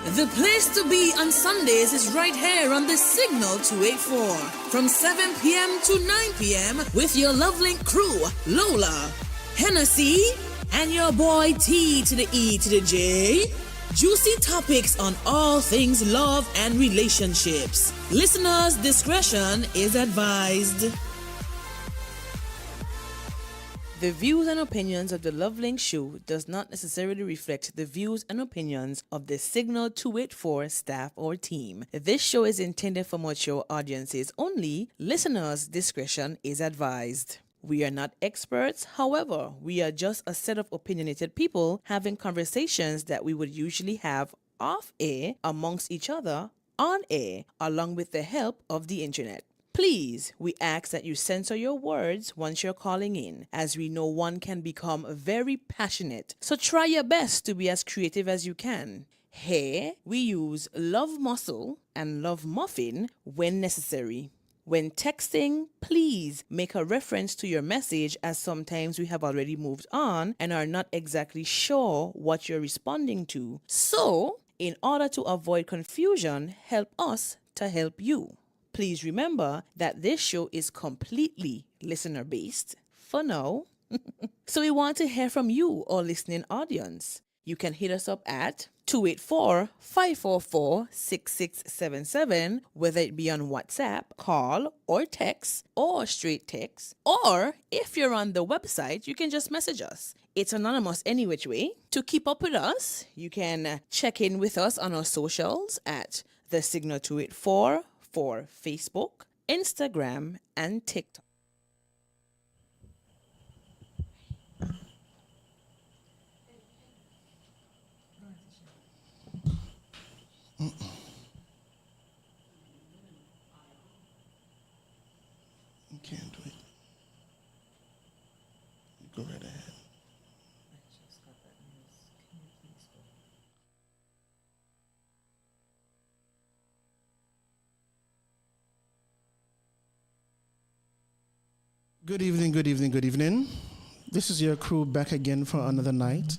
The place to be on Sundays is right here on the Signal 284 from 7 p.m. to 9 p.m. with your Lovelink crew, Lola, Hennessy, and your boy T to the E to the J. Juicy topics on all things love and relationships. Listeners' discretion is advised. The views and opinions of the Lovelink Show does not necessarily reflect the views and opinions of the Signal 284 staff or team. This show is intended for mature audiences only. Listeners' discretion is advised. We are not experts, however, we are just a set of opinionated people having conversations that we would usually have off air amongst each other on air, along with the help of the internet. Please, we ask that you censor your words once you're calling in, as we know one can become very passionate. So try your best to be as creative as you can. Here, we use love muscle and love muffin when necessary. When texting, please make a reference to your message, as sometimes we have already moved on and are not exactly sure what you're responding to. So, in order to avoid confusion, help us to help you. Please remember that this show is completely listener-based for now. So we want to hear from you, our listening audience. You can hit us up at 284-544-6677, whether it be on WhatsApp, call, or text, or straight text. Or if you're on the website, you can just message us. It's anonymous any which way. To keep up with us, you can check in with us on our socials at The Signal 284 for Facebook, Instagram, and TikTok. You can't do it. You go right ahead. Good evening, good evening, good evening. This is your crew back again for another night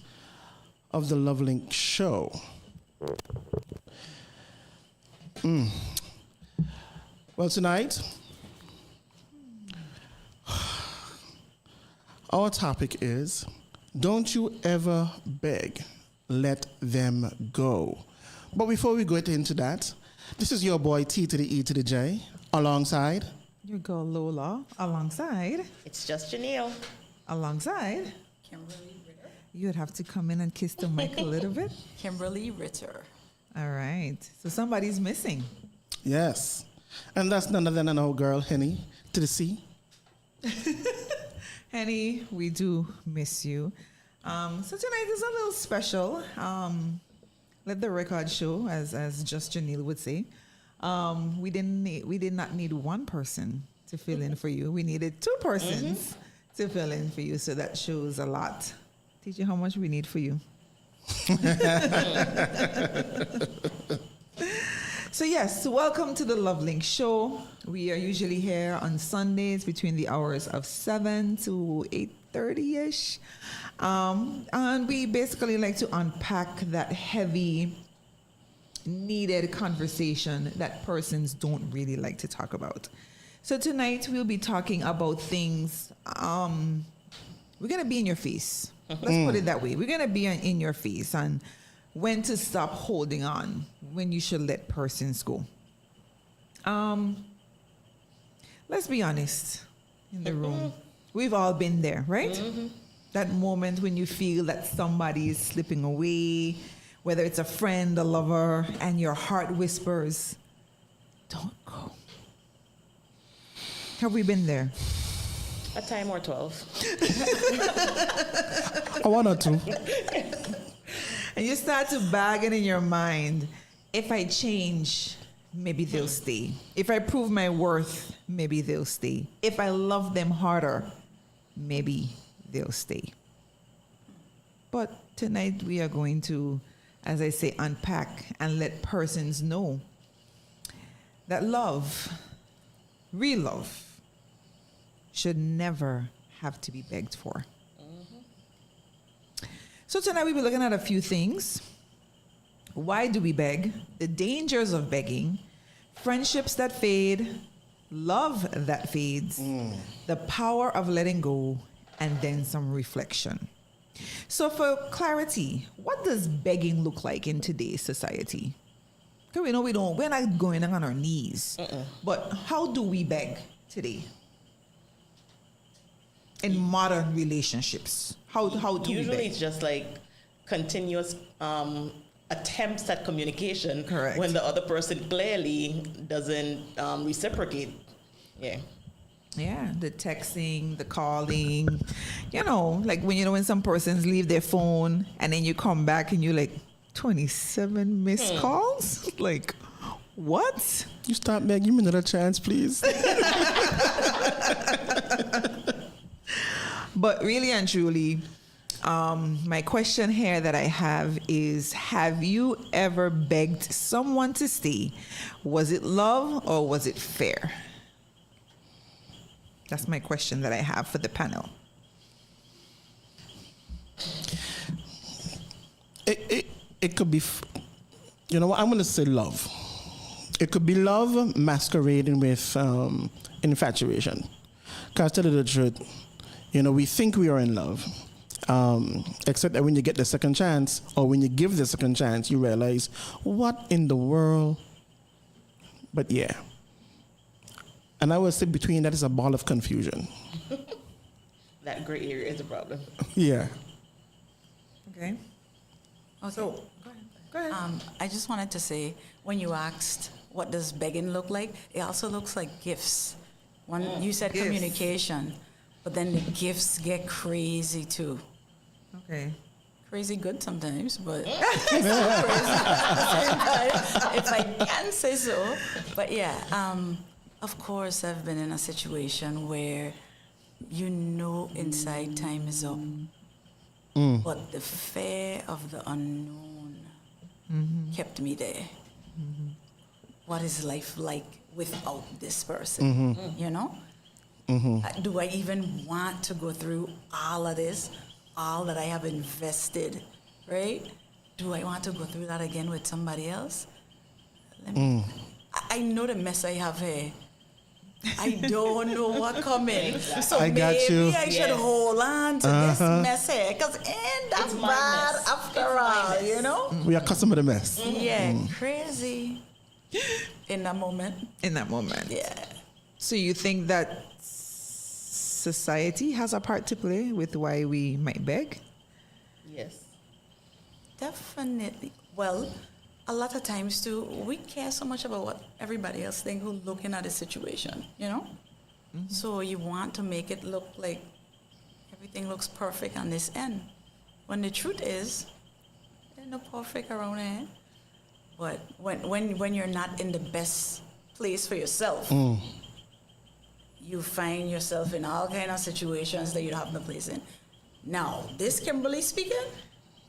of the Lovelink Show. Well, tonight, our topic is, don't you ever beg, let them go. But before we go into that, this is your boy T to the E to the J, alongside your girl Lola, alongside. It's just Janelle. Alongside. Kimberly Ritter. You would have to come in and kiss the mic a little bit. Kimberly Ritter. All right. So somebody's missing. Yes. And that's none other than our girl, Henny, to the C. Henny, we do miss you. So tonight is a little special. Let the record show, as Just Janelle would say. We did not need one person to fill in for you. We needed two persons to fill in for you. So that shows a lot. Teach you how much we need for you. So yes, welcome to the Lovelink Show. We are usually here on Sundays between the hours of 7 to 8:30ish, and we basically like to unpack that heavy, needed conversation that persons don't really like to talk about. So tonight we'll be talking about things. We're gonna be in your face. Let's put it that way. We're gonna be in your face and when to stop holding on, when you should let persons go. Let's be honest in the room. We've all been there, right? That moment when you feel that somebody is slipping away, whether it's a friend, a lover, and your heart whispers, don't go. Have we been there? A time or 12. A one or two. And you start to bargain in your mind, if I change, maybe they'll stay. If I prove my worth, maybe they'll stay. If I love them harder, maybe they'll stay. But tonight we are going to, as I say, unpack and let persons know that love, real love, should never have to be begged for. So tonight we'll be looking at a few things. Why do we beg? The dangers of begging, friendships that fade, love that fades, the power of letting go, and then some reflection. So, for clarity, what does begging look like in today's society? Because we know we're not going on our knees. But how do we beg today? In modern relationships, how do we Usually beg? it's just like continuous attempts at communication. Correct. When the other person clearly doesn't reciprocate. Yeah. Yeah, the texting, the calling, like when some persons leave their phone and then you come back and you're like 27 missed calls? Like, what? You stop begging, give me another chance, please. But really and truly, my question here that I have is, have you ever begged someone to stay? Was it love or was it fair? That's my question that I have for the panel. It could be, I'm going to say love. It could be love masquerading with infatuation. Because to tell you the truth, we think we are in love. Except that when you get the second chance, or when you give the second chance, you realize, what in the world? But yeah. And I would say between that is a ball of confusion. That gray area is a problem. Yeah. Okay. So, Go ahead. I just wanted to say, when you asked what does begging look like, it also looks like gifts. You said Gifts. communication, but then the gifts get crazy too. Okay. Crazy good sometimes, but crazy at the same time, if I can say so. But yeah, of course, I've been in a situation where inside time is up, but the fear of the unknown kept me there. What is life like without this person? Do I even want to go through all of this, all that I have invested, right? Do I want to go through that again with somebody else? I know the mess I have here. I don't know what coming. So I got maybe you. I should hold on to this mess here, because ain't that It's my bad mess. after It's my all, mess. you know? We are accustomed to the mess. Yeah, crazy in that moment. In that moment. Yeah. So you think that society has a part to play with why we might beg? Yes. Definitely. Well, a lot of times too, we care so much about what everybody else thinks who's looking at the situation, So you want to make it look like everything looks perfect on this end. When the truth is, there's no perfect around here. But when you're not in the best place for yourself, you find yourself in all kind of situations that you don't have no place in. Now, this Kimberly speaking,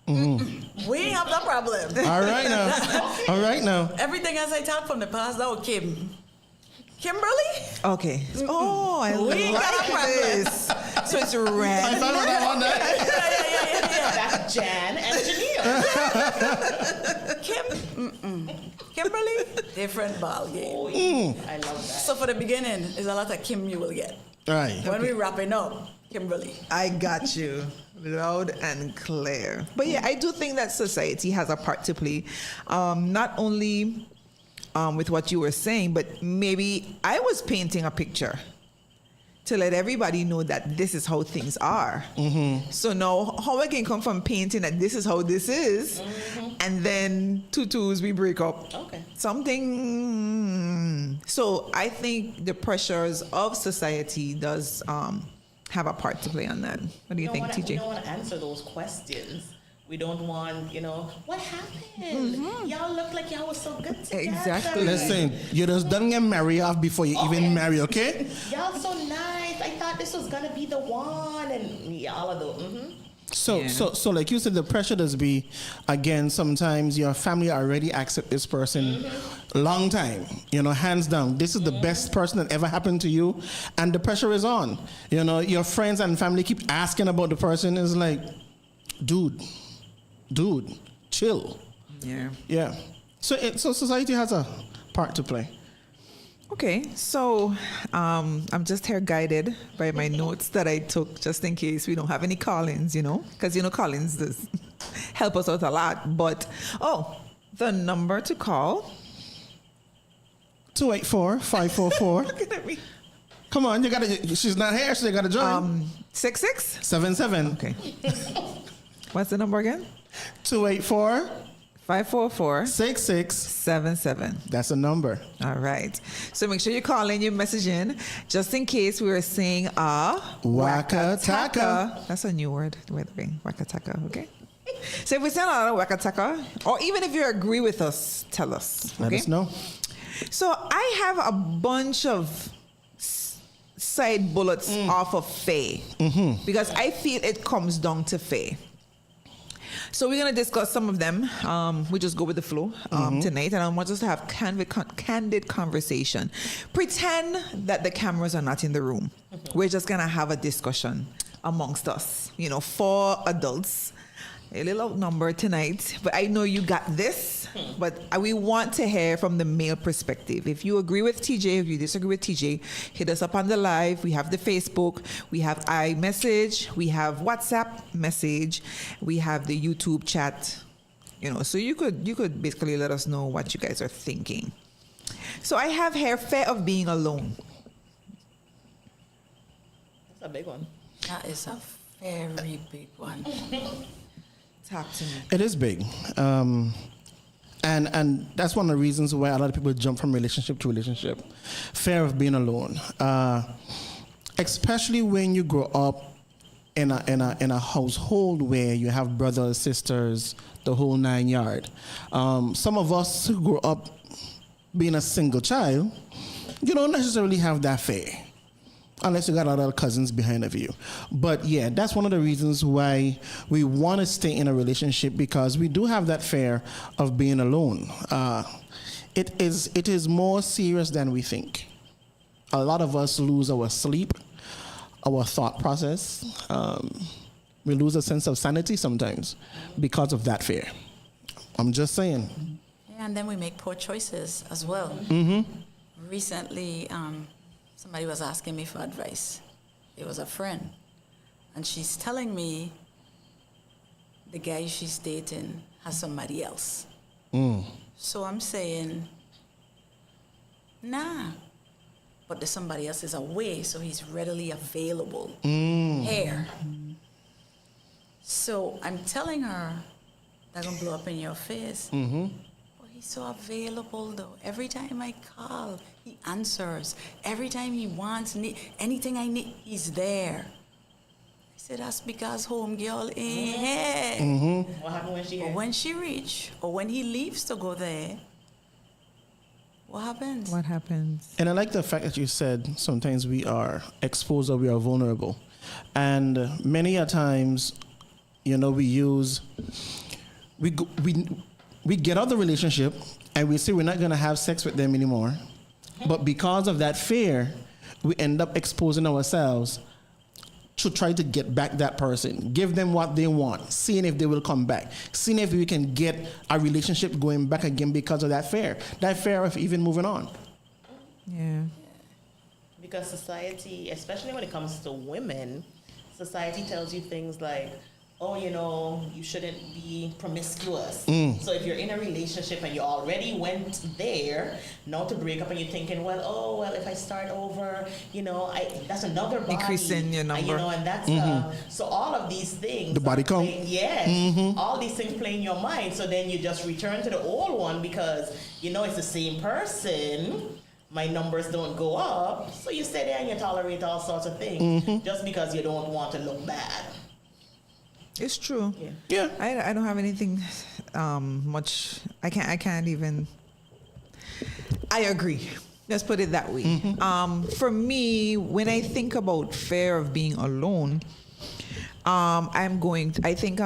we ain't have that problem. All right now. Everything as I talk from the past, that was Kimberly? Okay. Oh, I We ain't got a like problem. this. So it's red. I found that one there. Yeah. That's Jan and Janelle. Kimberly, different ball game. Oh, yeah. I love that. So for the beginning, there's a lot of Kim you will get. All right. When we wrapping up, Kimberly. I got you. Loud and clear. But yeah, I do think that society has a part to play. Not only with what you were saying, but maybe I was painting a picture to let everybody know that this is how things are. So now, how I can come from painting that this is how this is, and then tutus, we break up. Okay. Something. So I think the pressures of society does have a part to play on that. What do you think, We TJ? don't want to answer those questions. We don't want, what happened? Y'all look like y'all was so good together. Exactly. Listen, you just don't get married off before you even marry, okay? Y'all so nice. I thought this was gonna be the one, and all of those. So like you said, the pressure does be, again, sometimes your family already accept this person long time, hands down. This is the best person that ever happened to you, and the pressure is on. Your friends and family keep asking about the person. It's like, dude, chill. Yeah. Yeah. So society has a part to play. Okay, so I'm just here guided by my notes that I took just in case we don't have any call-ins, because call-ins does help us out a lot. But the number to call. 284-544. Looking at me. Come on, she's not here, so you gotta join. 66. 77. Okay. What's the number again? 284 544 6677. 77. That's a number. All right. So make sure you call in, you message in, just in case we were saying Waka taka. That's a new word, by the way. Waka taka, okay? So if we say a waka taka, or even if you agree with us, tell us. Let Okay? us know. So I have a bunch of side bullets off of Faye because I feel it comes down to Faye. So we're going to discuss some of them. We just go with the flow tonight, and I want us to have candid conversation. Pretend that the cameras are not in the room. We're just going to have a discussion amongst us. 4 adults. A little outnumbered tonight, but I know you got this. But we want to hear from the male perspective. If you agree with TJ, if you disagree with TJ, hit us up on the live. We have the Facebook, we have iMessage, we have WhatsApp message, we have the YouTube chat. So you could basically let us know what you guys are thinking. So I have here fear of being alone. That's a big one. That is a very big one. Talk to me. It is big. And that's one of the reasons why a lot of people jump from relationship to relationship. Fear of being alone. Especially when you grow up in a household where you have brothers, sisters, the whole 9 yards. Some of us who grew up being a single child, you don't necessarily have that fear. Unless you got a lot of cousins behind of you. But yeah, that's one of the reasons why we want to stay in a relationship, because we do have that fear of being alone. It is more serious than we think. A lot of us lose our sleep, our thought process. We lose a sense of sanity sometimes because of that fear. I'm just saying. And then we make poor choices as well. Recently, somebody was asking me for advice. It was a friend. And she's telling me the guy she's dating has somebody else. So I'm saying, nah. But the somebody else is away, so he's readily available here. So I'm telling her, that's going to blow up in your face. But he's so available, though. Every time I call, he answers. Every time he wants anything I need, he's there. I said, that's because homegirl ain't here. What happened when she But here? when she reach, or when he leaves to go there, what happens? What happens? And I like the fact that you said sometimes we are exposed or we are vulnerable. And many a times, we get out of the relationship and we say we're not going to have sex with them anymore. But because of that fear, we end up exposing ourselves to try to get back that person, give them what they want, seeing if they will come back, seeing if we can get a relationship going back again because of that fear of even moving on. Yeah. Because society, especially when it comes to women, society tells you things like, oh, you shouldn't be promiscuous. So if you're in a relationship and you already went there, now to break up and you're thinking, well, if I start over, that's another body. Increasing your number. And that's, so all of these things. The body count. Yes. All these things play in your mind. So then you just return to the old one because, it's the same person. My numbers don't go up. So you stay there and you tolerate all sorts of things just because you don't want to look bad. It's true. Yeah. I don't have anything much. I can't even. I agree. Let's put it that way. For me, when I think about fear of being alone, I think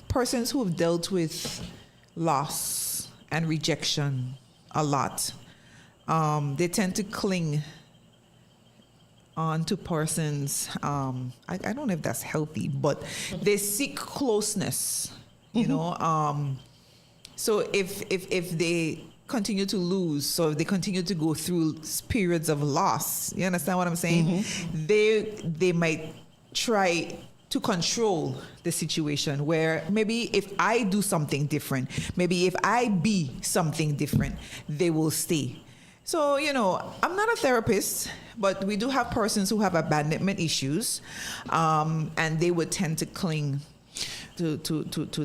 persons who have dealt with loss and rejection a lot. They tend to cling on to persons. I don't know if that's healthy, but they seek closeness. So if they continue to lose, so if they continue to go through periods of loss, you understand what I'm saying? They might try to control the situation, where maybe if I do something different, maybe if I be something different, they will stay. So, I'm not a therapist, but we do have persons who have abandonment issues, and they would tend to cling to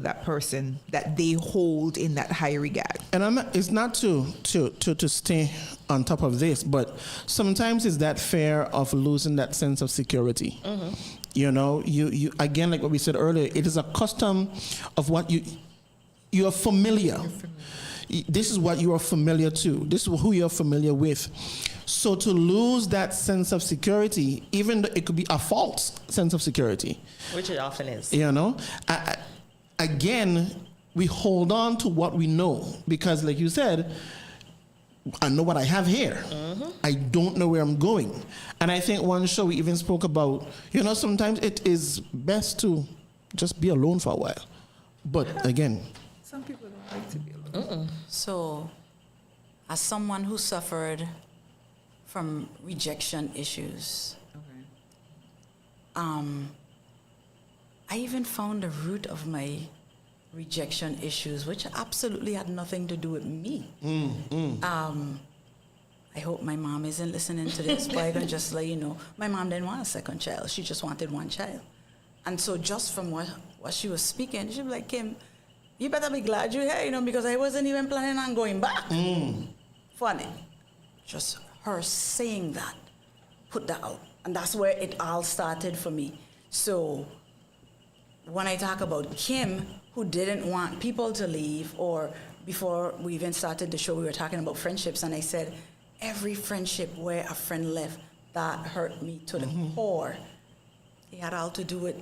that person that they hold in that high regard. And it's not to stay on top of this, but sometimes it's that fear of losing that sense of security. You again, like what we said earlier, it is a custom of what you're familiar. This is what you are familiar to. This is who you're familiar with. So to lose that sense of security, even though it could be a false sense of security, Which it often is. Again, we hold on to what we know, because like you said, I know what I have here. I don't know where I'm going. And I think one show we even spoke about, sometimes it is best to just be alone for a while. But again, Some people don't like to be alone. So, as someone who suffered from rejection issues, I even found the root of my rejection issues, which absolutely had nothing to do with me. I hope my mom isn't listening to this, but I can just let you know, my mom didn't want a second child. She just wanted one child. And so just from what she was speaking, she'd be like, Kim, you better be glad you're here, because I wasn't even planning on going back. Funny. Just her saying that, put that out. And that's where it all started for me. So when I talk about Kim, who didn't want people to leave, or before we even started the show, we were talking about friendships, and I said, every friendship where a friend left, that hurt me to the core. It had all to do with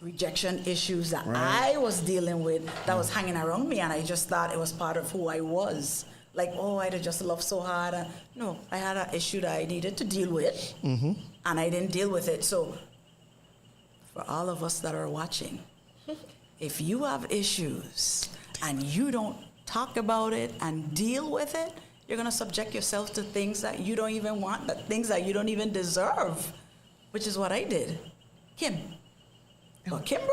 rejection issues that I was dealing with, that was hanging around me, and I just thought it was part of who I was. Like, I'd just loved so hard. No, I had an issue that I needed to deal with, and I didn't deal with it. So for all of us that are watching, if you have issues and you don't talk about it and deal with it, you're going to subject yourself to things that you don't even want, things that you don't even deserve, which is what I did. Kim. Or Kimberly?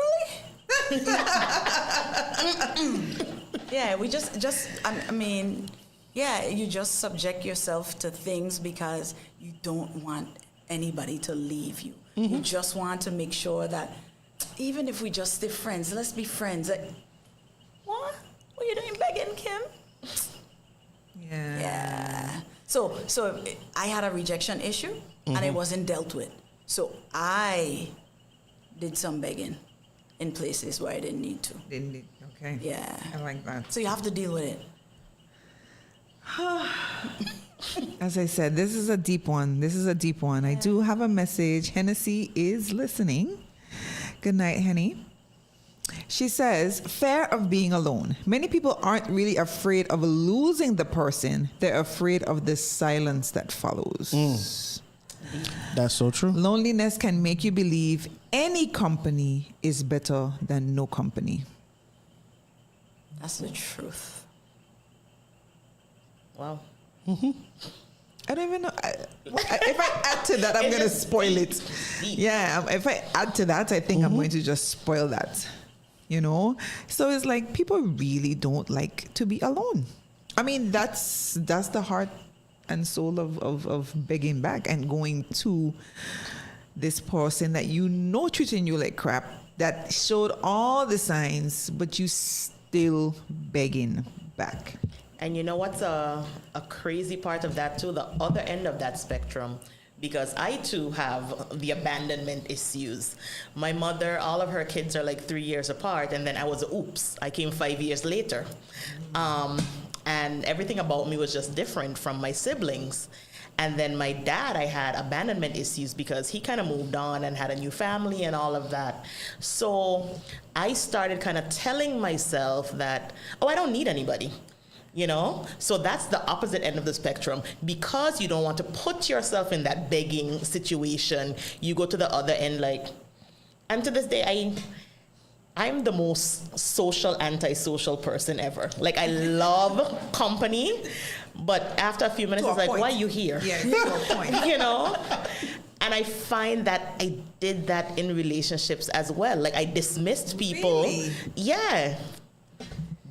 Yeah, we you just subject yourself to things because you don't want anybody to leave you. You just want to make sure that even if we just stay friends, let's be friends. Like, what are you doing begging, Kim? Yeah. So I had a rejection issue, and it wasn't dealt with. So I did some begging in places where I didn't need to. Okay. Yeah. I like that. So you have to deal with it. As I said, this is a deep one. I do have a message. Hennessy is listening. Good night, Henny. She says, fear of being alone. Many people aren't really afraid of losing the person. They're afraid of the silence that follows. that's so true. Loneliness can make you believe any company is better than no company. That's the truth. Wow. I don't even know. If I add to that, I'm going to spoil it. Yeah, if I add to that, I think I'm going to just spoil that. So it's like people really don't like to be alone. I mean, that's the heart and soul of begging back and going to this person that treating you like crap, that showed all the signs, but you still begging back. And you know what's a crazy part of that too? The other end of that spectrum, because I too have the abandonment issues. My mother, all of her kids are like 3 years apart, and then I came 5 years later. And everything about me was just different from my siblings. And then my dad, I had abandonment issues because he kind of moved on and had a new family and all of that. So I started kind of telling myself that, I don't need anybody. So that's the opposite end of the spectrum. Because you don't want to put yourself in that begging situation, you go to the other end, and to this day, I'm the most social, antisocial person ever. Like, I love company, but after a few minutes, To a it's like, point. why are you here? Yeah, to a point. You know? And I find that I did that in relationships as well. Like, I dismissed people. Really? Yeah.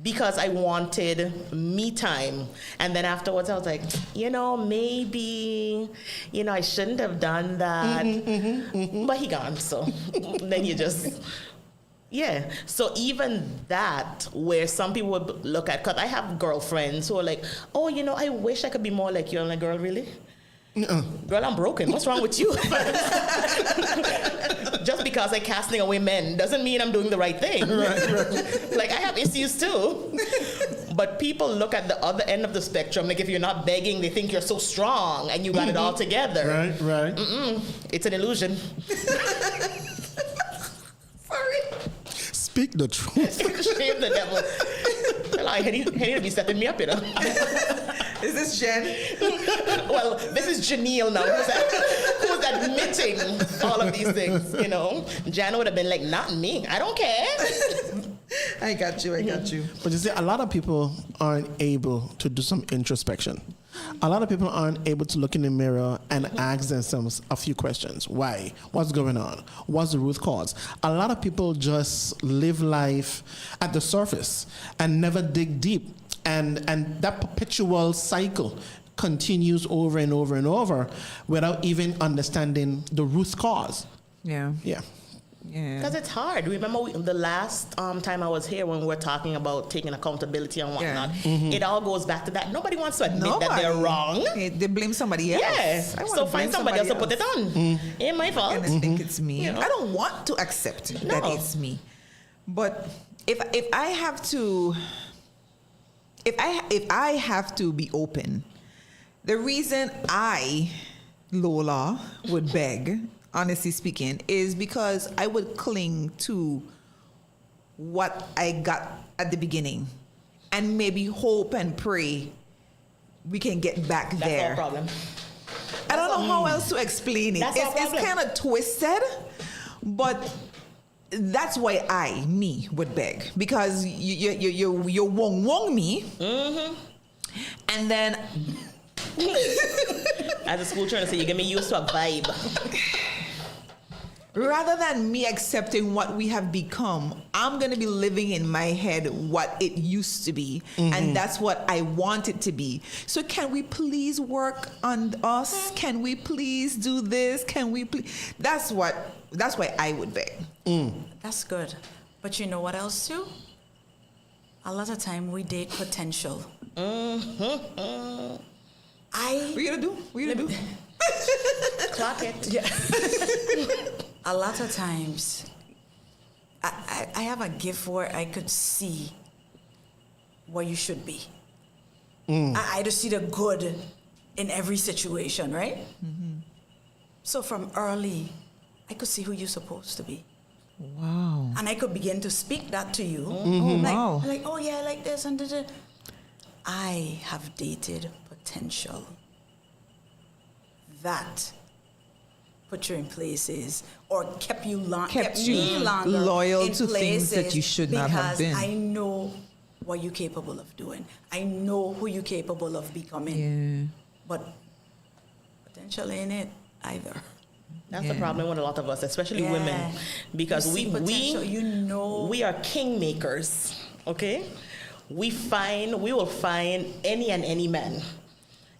Because I wanted me time. And then afterwards I was like, maybe, I shouldn't have done that. But he gone, so then you just, yeah. So even that, where some people would look at, because I have girlfriends who are like, oh, I wish I could be more like you. I'm like, girl, really? Girl, I'm broken. What's wrong with you? Just because I'm casting away men doesn't mean I'm doing the right thing. Right. Like, I have issues too. But people look at the other end of the spectrum. Like, if you're not begging, they think you're so strong and you got it all together. Right. It's an illusion. Sorry. Speak the truth. Shame the devil. Well, I need to be stepping me up, Is this Jen? Well, this is Janelle now, who's admitting all of these things, Jan would have been like, not me. I don't care. I got you. But you see, a lot of people aren't able to do some introspection. A lot of people aren't able to look in the mirror and ask themselves a few questions. Why? What's going on? What's the root cause? A lot of people just live life at the surface and never dig deep. And that perpetual cycle continues over and over and over without even understanding the root cause. Yeah. Yeah. Because it's hard. Remember the last time I was here when we were talking about taking accountability and whatnot? It all goes back to that. Nobody wants to admit that they're wrong. They blame somebody else. Yes. I wanna So blame find somebody else to put it on. Ain't my fault. And I think it's me. You know? I don't want to accept that No. it's me. But if I have to be open, the reason I, Lola, would beg, honestly speaking, is because I would cling to what I got at the beginning and maybe hope and pray we can get back That's there. no problem. I don't know how else to explain it. That's our It's problem. kind of twisted, but that's why me would beg, because you wong me, and then As a school trainer, say you get me used to a vibe. rather than me accepting what we have become, I'm going to be living in my head what it used to be. And that's what I want it to be. So can we please work on us? Can we please do this? Can we please? That's why I would beg. That's good. But you know what else too? A lot of time we date potential. What you gonna do? What you gonna do? Clock it. Yeah. A lot of times, I have a gift where I could see where you should be. I just see the good in every situation, right? So from early, I could see who you're supposed to be. Wow. And I could begin to speak that to you. Wow. Like, oh yeah, I like this and da. I have dated potential. That put you in places or kept me longer loyal in to things that you should not have been. Because I know what you're capable of doing. I know who you're capable of becoming. Yeah. But potential ain't it either. That's the problem with a lot of us, especially Yeah. women, because You see potential, you know. we are kingmakers. Okay, we will find any and any man,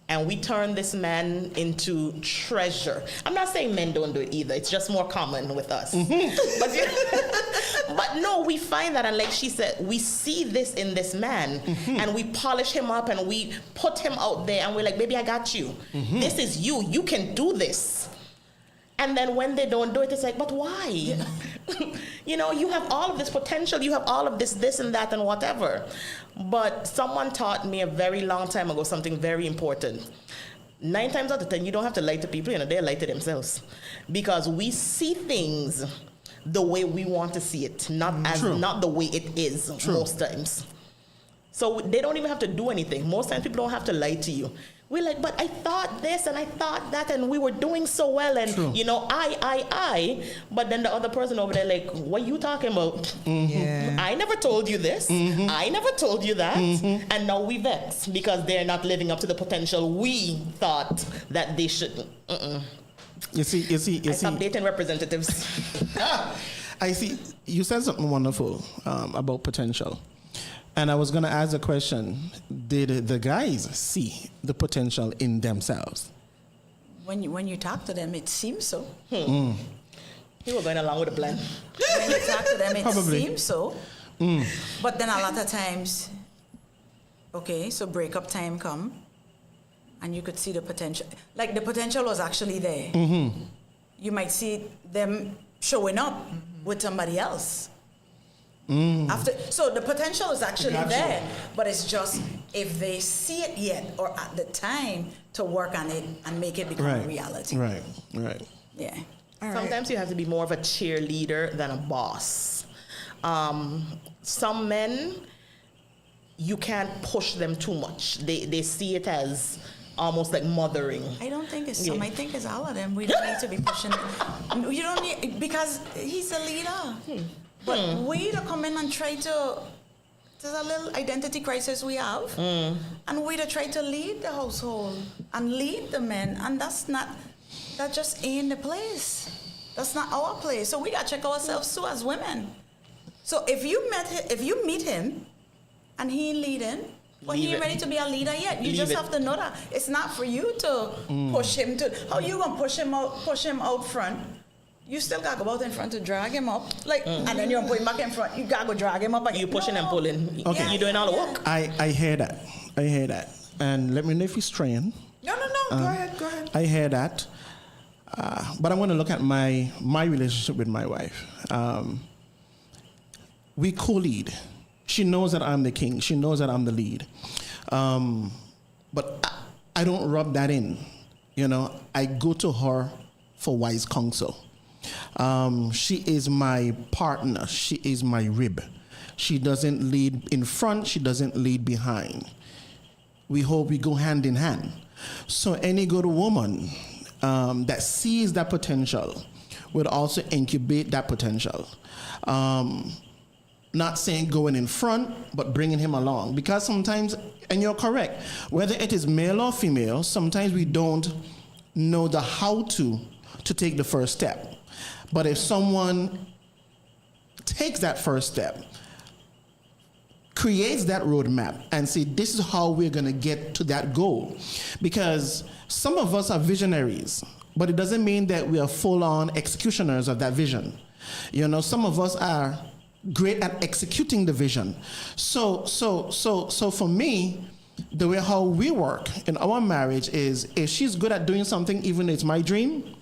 and we turn this man into treasure. I'm not saying men don't do it either. It's just more common with us. But no, we find that, and like she said, we see this in this man, and we polish him up, and we put him out there, and we're like, baby, I got you. This is you. You can do this. And then when they don't do it, it's like, but why? You know, you have all of this potential, you have all of this and that and whatever. But someone taught me a very long time ago something very important. 9 times out of 10, you don't have to lie to people, they lie to themselves. Because we see things the way we want to see it, not the way it is most times. So they don't even have to do anything. Most times people don't have to lie to you. we're like, but I thought this and I thought that, and we were doing so well, and True. you know, I. But then the other person over there, like, what are you talking about? Yeah. I never told you this. I never told you that. And now we vex because they're not living up to the potential we thought that they should. You see. I stopped dating representatives. I see. You said something wonderful about potential. And I was going to ask the question, did the guys see the potential in themselves? When you talk to them, it seems so. You were going along with the plan. When you talk to them, it Probably. seems so. But then a lot of times, okay, so breakup time come, and you could see the potential. Like the potential was actually there. You might see them showing up with somebody else. So the potential is actually Gotcha. there, but it's just if they see it yet or at the time to work on it and make it become a reality. Right. Yeah. All right. Sometimes you have to be more of a cheerleader than a boss. Some men, you can't push them too much. They see it as almost like mothering. I don't think it's Yeah. some. I think it's all of them. We don't need to be pushing. You don't need, because he's a leader. But we to come in and try to. There's a little identity crisis we have, and we to try to lead the household and lead the men, and that just ain't the place. That's not our place. So we gotta check ourselves too as women. So if you meet him, and he ain't leading, well, he Leave ain't it. ready to be a leader yet. You Leave just it. have to know that it's not for you to push him to. How you gonna push him out front? You still gotta go out in front to drag him up, like, and then you're putting back in front. You gotta go drag him up. You pushing and No. pulling. Okay. You're doing all the work. I hear that. And let me know if you're straying. No. Go ahead. I hear that. But I want to look at my relationship with my wife. We co-lead. She knows that I'm the king. She knows that I'm the lead. But I don't rub that in. You know, I go to her for wise counsel. She is my partner. She is my rib. She doesn't lead in front. She doesn't lead behind. We hope we go hand in hand. So any good woman that sees that potential would also incubate that potential. Not saying going in front, but bringing him along. Because sometimes, and you're correct, whether it is male or female, sometimes we don't know the how to take the first step. But if someone takes that first step, creates that roadmap and say, this is how we're going to get to that goal. Because some of us are visionaries, but it doesn't mean that we are full-on executioners of that vision. You know, some of us are great at executing the vision. So for me, the way how we work in our marriage is, if she's good at doing something, even if it's my dream,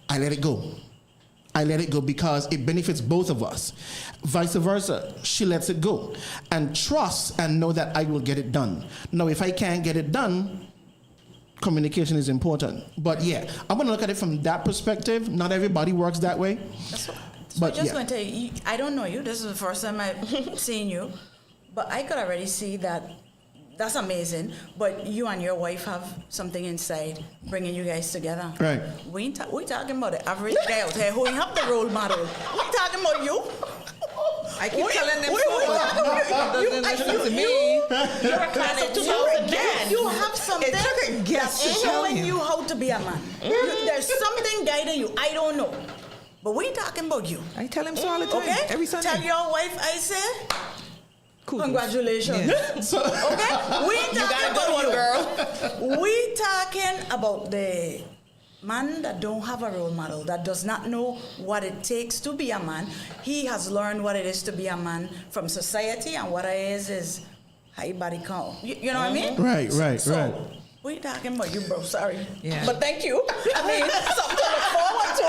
I let it go. I let it go because it benefits both of us. Vice versa, she lets it go. And trust and know that I will get it done. Now, if I can't get it done, communication is important. But yeah, I'm gonna look at it from that perspective. Not everybody works that way. So But I just yeah. want to tell you, I don't know you. This is the first time I've seen you, but I could already see that. That's amazing. But you and your wife have something inside bringing you guys together. Right. We talking about the average guy out here who ain't have the role model. We talking about you. I keep telling them we so. Doesn't listen to me. You're a class of 2000 man. You have something It took a guess to that's tell showing you. you how to be a man. There's something guiding you. I don't know. But we talking about you. I tell him so all the time. Okay? Every Sunday. Tell your wife I say, Kudos. congratulations. Yeah. Okay? We ain't You got talking a good about one, you. girl. We talking about the man that don't have a role model, that does not know what it takes to be a man. He has learned what it is to be a man from society, and what it is high body count. You know what I mean? Right. So, we talking about you, bro. Sorry. Yeah. But thank you. I mean, something to look forward to.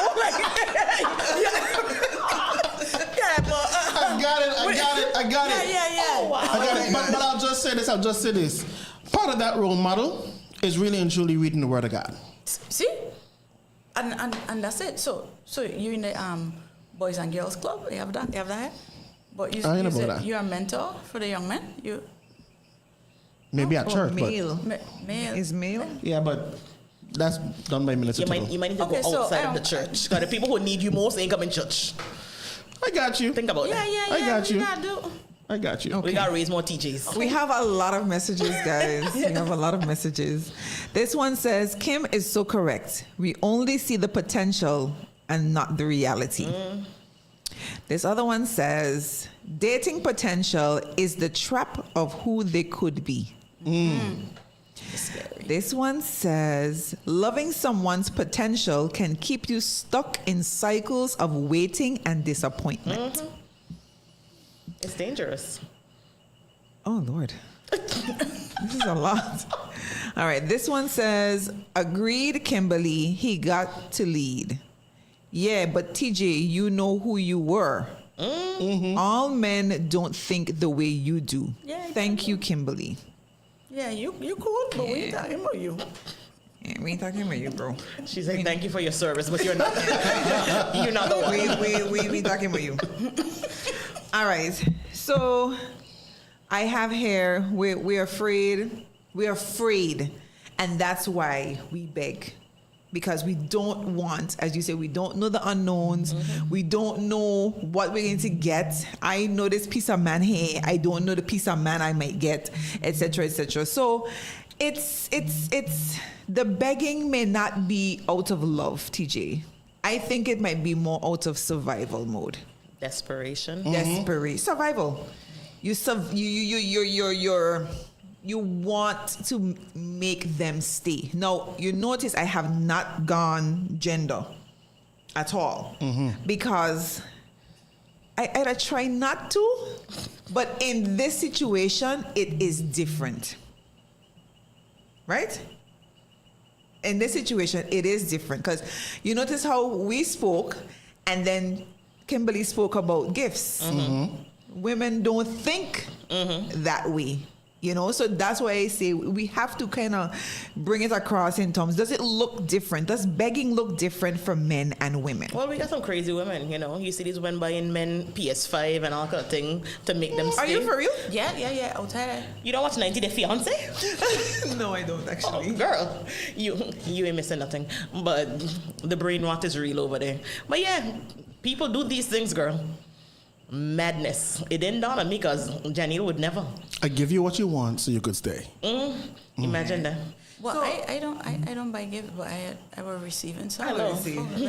Yeah, but... I got it. Yeah. Oh, wow. I got it. But I'll just say this. Part of that role model is really and truly reading the Word of God. See? And that's it. So you in the Boys and Girls Club, you have that? But I ain't about that. you're a mentor for the young men? Maybe at Oh, church, male. Male. Is male? but yeah, but that's done by Melissa. You Tittle. might need to Okay, go so outside I of the don't- church. Because the people who need you most ain't coming church. I got you. Think about Yeah, that. yeah, I yeah. got you. We gotta do. I got you. We gotta raise more TJs. We have a lot of messages, guys. We have a lot of messages. This one says, Kim is so correct. We only see the potential and not the reality. This other one says, dating potential is the trap of who they could be. Scary. This one says, loving someone's potential can keep you stuck in cycles of waiting and disappointment. It's dangerous. Oh, Lord. This is a lot. All right. This one says, agreed, Kimberly. He got to lead. Yeah, but TJ, you know who you were. All men don't think the way you do. Yeah, Thank you, Kimberly. Yeah, you cool, but we ain't talking about you. Yeah, we ain't talking about you, bro. She's like, thank you for your service, but you're not. You're not the one. We talking about you. All right. So I have here, we're afraid. We're afraid. And that's why we beg. Because we don't want, as you say, we don't know the unknowns. We don't know what we're going to get. I know this piece of man here. I don't know the piece of man I might get, etc., etc. So it's the begging may not be out of love, TJ. I think it might be more out of survival mode. Desperation. Desperation. Survival. You want to make them stay. Now, you notice I have not gone gender at all because I try not to, but in this situation, it is different. Right? In this situation, it is different because you notice how we spoke and then Kimberly spoke about gifts. Women don't think that way. You know, so that's why I say we have to kind of bring it across in terms. Does it look different? Does begging look different for men and women? Well, we got some crazy women, you know. You see these women buying men PS5 and all kind of thing to make them stay. Are you for real? Yeah, out there. You don't watch 90 Day Fiance? No, I don't Oh, actually. girl, you ain't missing nothing. But the brain rot is real over there. But yeah, people do these things, girl. Madness. It didn't dawn on me because Janelle would never. I give you what you want so you could stay. Imagine that. Well, So- I don't buy gifts, but I will receive in some. I know.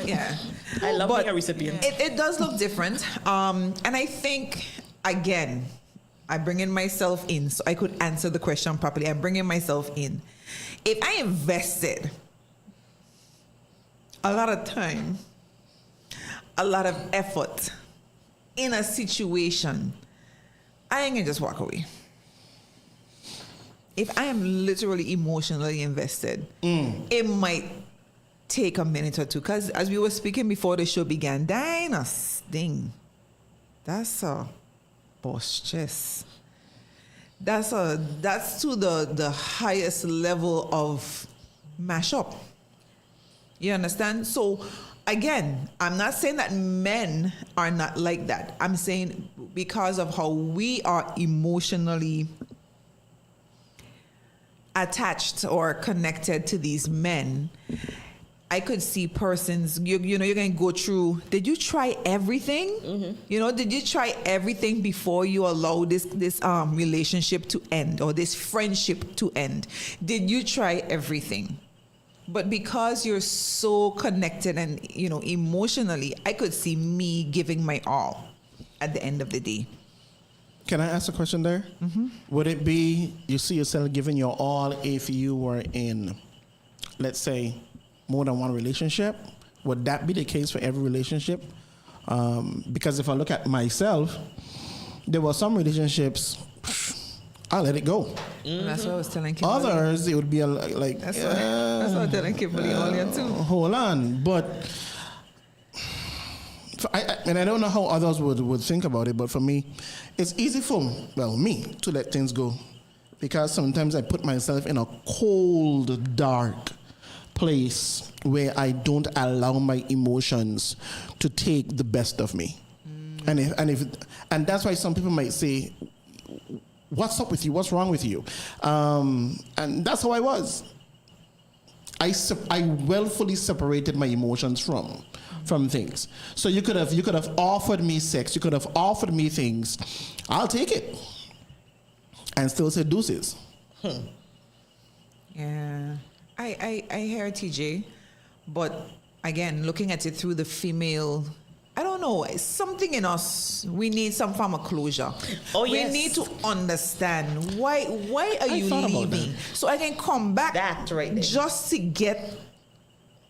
Yeah. I love But being a recipient. It does look different. And I think, again, I bring in myself in so I could answer the question properly. I'm bringing myself in. If I invested a lot of time, a lot of effort in a situation, I ain't gonna just walk away. If I am literally emotionally invested, it might take a minute or two. Because as we were speaking before the show began, that ain't a sting. That's a boss chest. That's to the highest level of mashup. You understand? So again, I'm not saying that men are not like that. I'm saying because of how we are emotionally attached or connected to these men, I could see persons, you know, you're going to go through, did you try everything? You know, did you try everything before you allow this relationship to end or this friendship to end? Did you try everything? But because you're so connected and, you know, emotionally, I could see me giving my all at the end of the day. Can I ask a question there? Would it be you see yourself giving your all if you were in, let's say, more than one relationship? Would that be the case for every relationship? Because if I look at myself, there were some relationships, I let it go. That's what I was telling Kimberly. Others, it would be like, That's what I was telling Kimberly earlier too. hold on. But, and I don't know how others would think about it, but for me, it's easy for me to let things go. Because sometimes I put myself in a cold, dark place where I don't allow my emotions to take the best of me. And that's why some people might say, what's up with you? What's wrong with you? And that's how I was. I willfully separated my emotions from things. So you could have offered me sex, you could have offered me things. I'll take it. And still say deuces. Yeah. I hear TJ, but again, looking at it through the female, I don't know, it's something in us, we need some form of closure. Oh, we yes. need to understand why are you thought about leaving? So I can come back That right there. just to get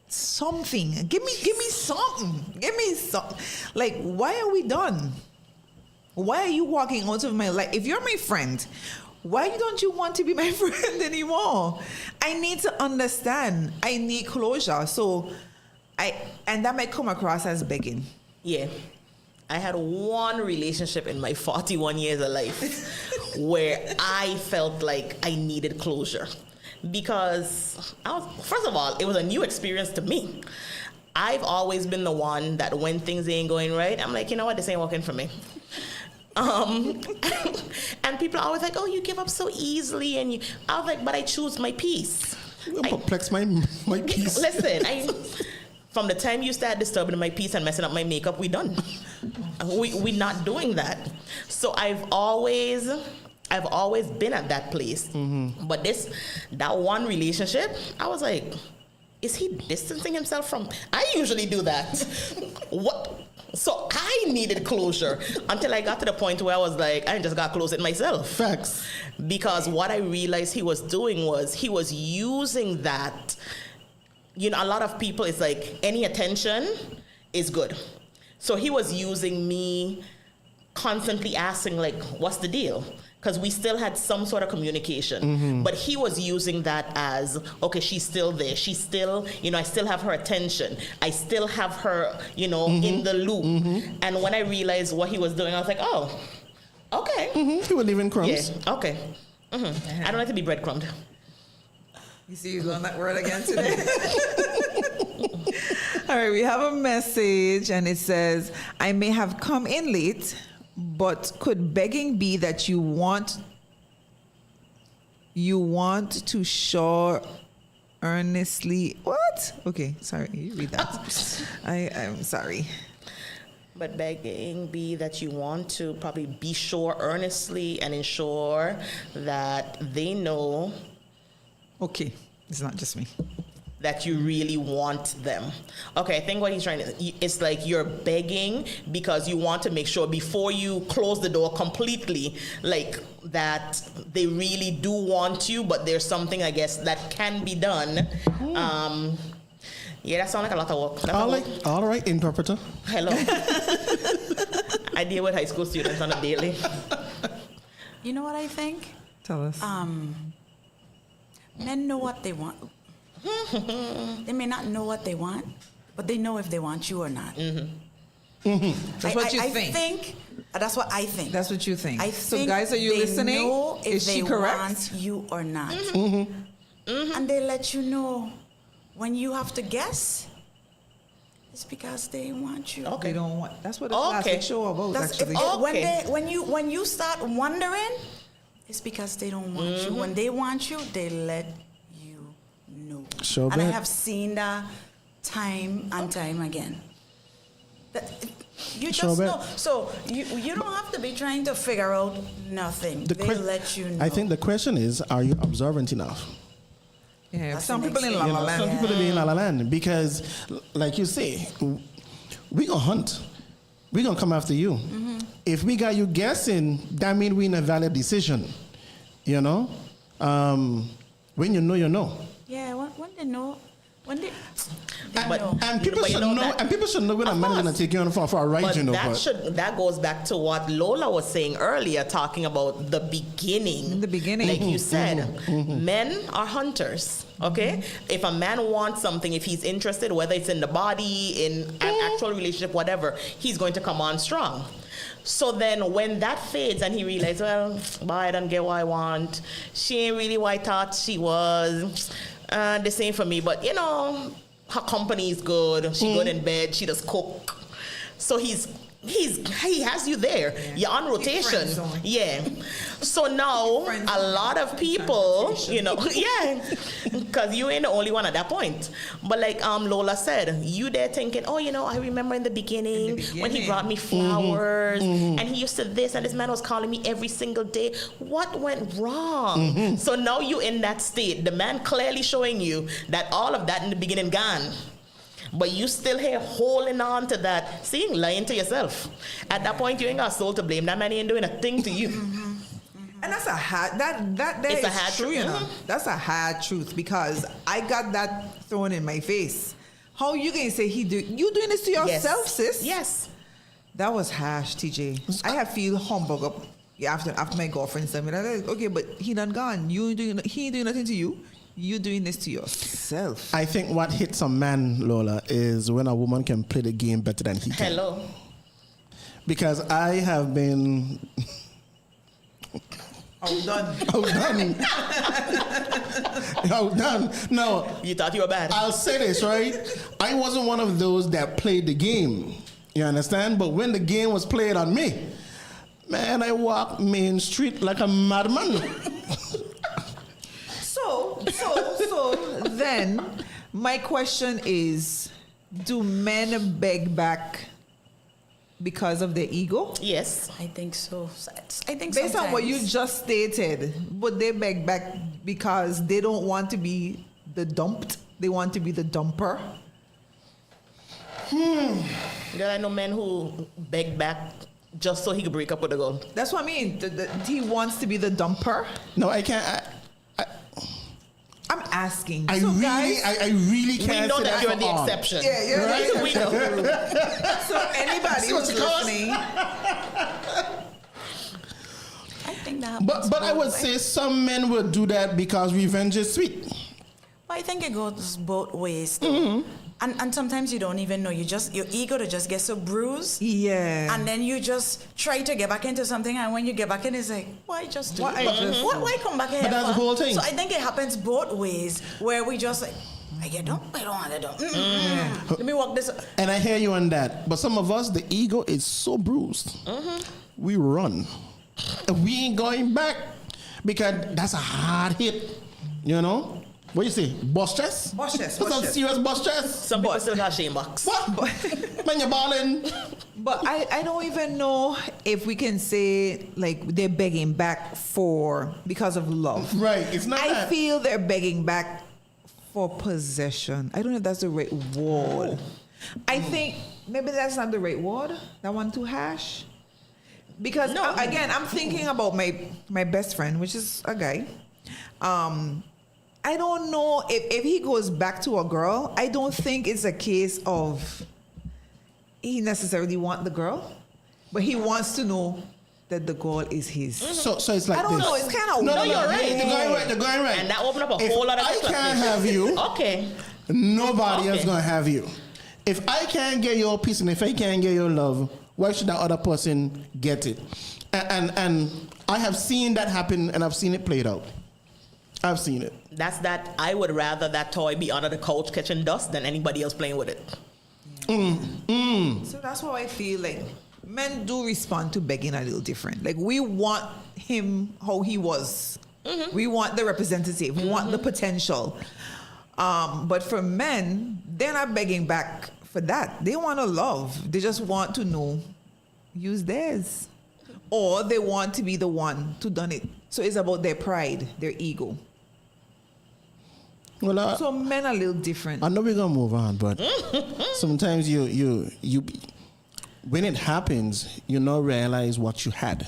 something. Give me something. Give me something. Like, why are we done? Why are you walking out of my life? If you're my friend, why don't you want to be my friend anymore? I need to understand. I need closure. So and that might come across as begging. Yeah. I had one relationship in my 41 years of life where I felt like I needed closure. Because, first of all, it was a new experience to me. I've always been the one that when things ain't going right, I'm like, you know what, this ain't working for me. And people are always like, oh, you give up so easily. And I was like, but I choose my peace. Perplex my peace. Listen, from the time you start disturbing my peace and messing up my makeup, we done. We not doing that. So I've always been at that place. Mm-hmm. But that one relationship, I was like, is he distancing himself from? I usually do that. What? So I needed closure until I got to the point where I was like, I just got close it myself. Facts. Because what I realized he was doing was he was using that. You know, a lot of people, it's like any attention is good. So he was using me constantly asking, like, what's the deal? Because we still had some sort of communication. Mm-hmm. But he was using that as, okay, she's still there. She's still, I still have her attention. I still have her, mm-hmm. in the loop. Mm-hmm. And when I realized what he was doing, I was like, oh, okay. Mm-hmm. He was leaving crumbs. Yeah, okay. Mm-hmm. I don't like to be breadcrumbed. You see you on that word again today. All right, we have a message and it says, I may have come in late, but could begging be that you want to show earnestly? What? Okay, sorry, you read that. I'm sorry. But begging be that you want to probably be sure earnestly and ensure that they know. Okay, it's not just me. That you really want them. Okay, I think what he's trying to, it's like you're begging because you want to make sure before you close the door completely, like that they really do want you, but there's something, I guess, that can be done. Yeah, that sounds like a lot of work. All right, interpreter. Hello. I deal with high school students on a daily. You know what I think? Tell us. Men know what they want. They may not know what they want, but they know if they want you or not. Mm-hmm. Mm-hmm. That's what you think. That's what I think. That's what you think. So guys, are you listening? Know if Is she they correct? Want you or not. Mm-hmm. Mm-hmm. And they let you know when you have to guess. It's because they want you. Okay. They don't want. That's what the classic show about. Actually, when you start wondering, it's because they don't want you. When they want you, they let you know. Sure. And I have seen that time and time again. You just know. So you don't have to be trying to figure out nothing. They let you know. I think the question is, are you observant enough? Yeah, That's some people in La La Land. Some people are in La La Land because, like you say, we gonna hunt. We gonna come after you. Mm-hmm. If we got you guessing, that means we in a valid decision. You know, when you know, you know. Yeah, when they know, And people should know. And people should know when a man is gonna take you on for a ride. But that goes back to what Lola was saying earlier, talking about the beginning. In the beginning, like you said, men are hunters. Okay, if a man wants something, if he's interested, whether it's in the body, in an actual relationship, whatever, he's going to come on strong. So then when that fades and he realizes, well, I don't get what I want. She ain't really what I thought she was. The same for me, but her company is good. She good in bed. She does cook. So he's he has you there. You're on rotation. friend zone. Yeah. So now Friend a zone. lot of people, you know, yeah, because you ain't the only one at that point. But like Lola said, you there thinking, oh, you know, I remember in the beginning when he brought me flowers and he used to this and this man was calling me every single day. What went wrong? So now you in that state. The man clearly showing you that all of that in the beginning gone. But you still here holding on to that, seeing, lying to yourself. At that point, you ain't got a soul to blame. That man ain't doing a thing to you. And that's a hard, that It's is a hard true, truth. you know. That's a hard truth because I got that thrown in my face. How you gonna say you doing this to yourself, sis? Yes. That was harsh, TJ. I have feel humbug up after my girlfriend said me that. Okay, but he done gone. He ain't doing nothing to you. You doing this to yourself. I think what hits a man, Lola, is when a woman can play the game better than he can. Hello. Because I have been Outdone. outdone. Outdone. No, You thought you were bad. I'll say this, right? I wasn't one of those that played the game. You understand? But when the game was played on me, man, I walked Main Street like a madman. So then my question is, do men beg back because of their ego? Yes. I think so. I think Based on what you sometimes- just stated, would they beg back because they don't want to be the dumped? They want to be the dumper? There are no men who beg back just so he could break up with a girl. That's what I mean. He wants to be the dumper. No, I can't. I'm asking. I So really, guys, I really We can't know say that you're for the all. exception. yeah, yeah. Right? We know. So anybody See what who's you call us? listening, I think that happens But I both would ways. say some men would do that because revenge is sweet. But I think it goes both ways. Too. And sometimes you don't even know. Your ego to just get so bruised. yeah. And then you just try to get back into something, and when you get back in, it's like, why just do Why it? I just- Why come back here? But that's the for? whole thing. So I think it happens both ways, where we just like, I get dumb, I don't want to dump. Let me walk this. And I hear you on that. But some of us, the ego is so bruised. We run. And we ain't going back because that's a hard hit. You know? What you say? Boss chest? Boss chest, That's boss a chest. serious boss chest. Some people still got shame box. What? Man, you're balling. But I don't even know if we can say like they're begging back because of love. Right. It's not I that. feel they're begging back for possession. I don't know if that's the right word. I think maybe that's not the right word. That one too harsh. Because No. again, I'm thinking about my best friend, which is a guy. I don't know if he goes back to a girl. I don't think it's a case of he necessarily want the girl, but he wants to know that the girl is his. So it's like I don't this. know. It's kind of No, you're right. You're going right. You're going right. And that opened up a If whole lot of I different can't places. have you. Okay. Nobody else Okay. gonna have you. If I can't get your peace and if I can't get your love, why should that other person get it? And I have seen that happen and I've seen it played out. I've seen it. That's that. I would rather that toy be under the couch catching dust than anybody else playing with it. So that's why I feel like men do respond to begging a little different. Like we want him how he was. We want the representative. We want the potential. But for men, they're not begging back for that. They want to love. They just want to know, use theirs. Or they want to be the one to done it. So it's about their pride, their ego. Well, So men are a little different. I know we're gonna move on, but sometimes you when it happens, you not realize what you had.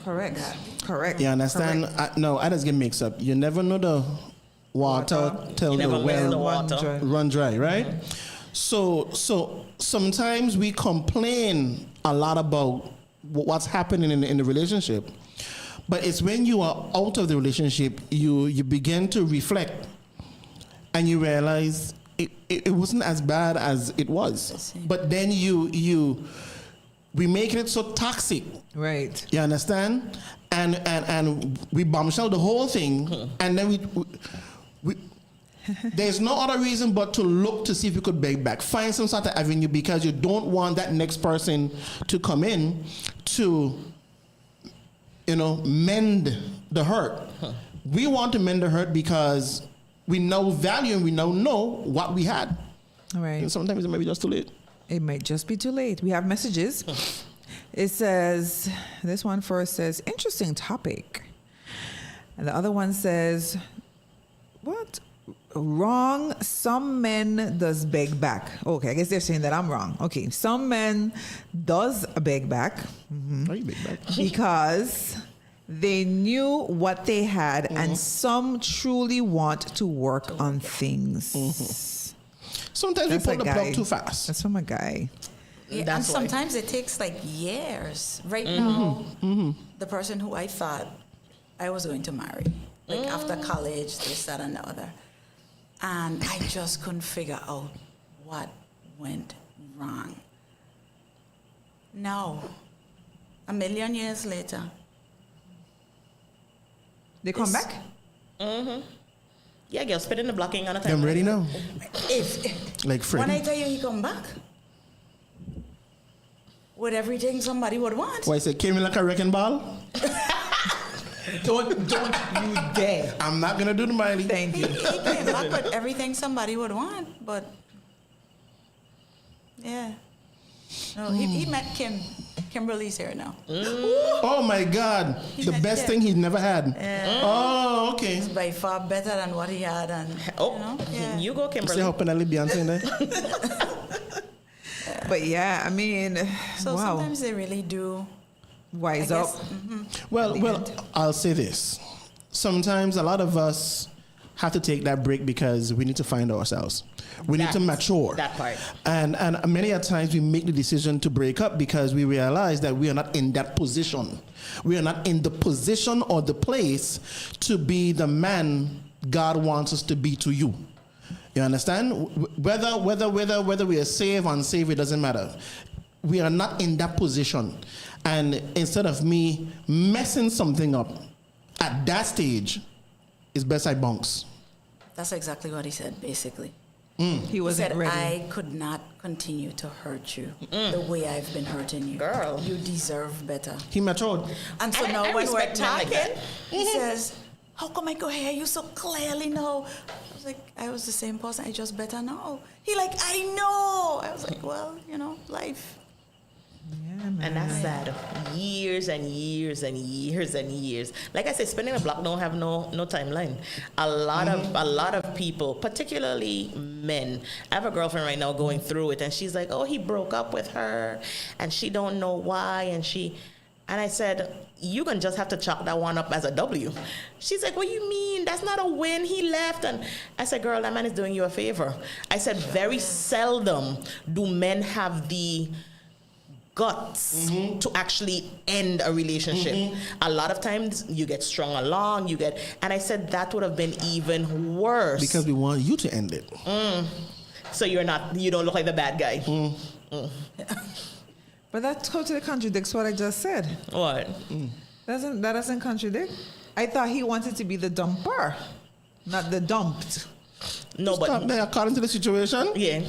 Correct. Correct. You understand? Correct. No, I just get mixed up. You never know the water till You the never miss the well water. run dry, right? So sometimes we complain a lot about what's happening in the relationship, but it's when you are out of the relationship, you begin to reflect, and you realize it wasn't as bad as it was. But then we make it so toxic. Right. You understand? And we bombshell the whole thing, and then we there's no other reason but to look to see if you could beg back. Find some sort of avenue because you don't want that next person to come in to, mend the hurt. We want to mend the hurt because we know value and we know what we had. All right. And sometimes it might be just too late. It might just be too late. We have messages. It says, this one first says, interesting topic. And the other one says, what? Wrong. Some men does beg back. Okay, I guess they're saying that I'm wrong. Okay, some men does beg back Why you beg back? because they knew what they had, and some truly want to work on things. Sometimes That's we a pull the guy. plug too fast. That's from a guy. Yeah, and That's why. sometimes it takes like years. Right now, the person who I thought I was going to marry, like after college, this, that, and the other, and I just couldn't figure out what went wrong. Now, a million years later, They come This- back? Yeah, girl, spit in the blocking on a time. I'm ready now. if Like when I Freddy. tell you he come back with everything somebody would want, Why I say came in like a wrecking ball? Don't you dare. I'm not gonna do the Miley. Thank he you. came back with everything somebody would want, but yeah. No, he met Kimberly's here now. Oh my God! The best Yeah. thing he'd never had. Oh, okay. By far better than what he had, and Oh, you know, yeah. you go, See Kimberly. how Penelope Beyonce in there? But yeah, I mean, So wow. sometimes they really do. Wise I up. guess, Well, I'll say this. Sometimes a lot of us have to take that break because we need to find ourselves. We need to mature. That part. And many a times we make the decision to break up because we realize that we are not in that position. We are not in the position or the place to be the man God wants us to be to you. You understand? Whether we are saved, unsaved, it doesn't matter. We are not in that position. And instead of me messing something up at that stage, it's best I bounce. That's exactly what he said, basically. He He wasn't said, ready. I could not continue to hurt you the way I've been hurting you. Girl. You deserve better. He matured. And so I now when we're respect men like talking, that. he says, how come I go hear you so clearly now? I was like, I was the same person, I just better know. He like, I know. I was like, well, life. Yeah, man. And that's sad. Years and years and years and years. Like I said, spinning a block don't have no timeline. A lot of people, particularly men. I have a girlfriend right now going through it, and she's like, "Oh, he broke up with her, and she don't know why." And I said, "You can just have to chalk that one up as a W." She's like, "What do you mean? That's not a win. He left." And I said, "Girl, that man is doing you a favor." I said, "Very seldom do men have the guts to actually end a relationship. A lot of times you get strung along, and I said that would have been even worse. Because we want you to end it. So you don't look like the bad guy. But that totally contradicts what I just said. What? That doesn't contradict. I thought he wanted to be the dumper, not the dumped. No, Stop but there, according to the situation. yeah.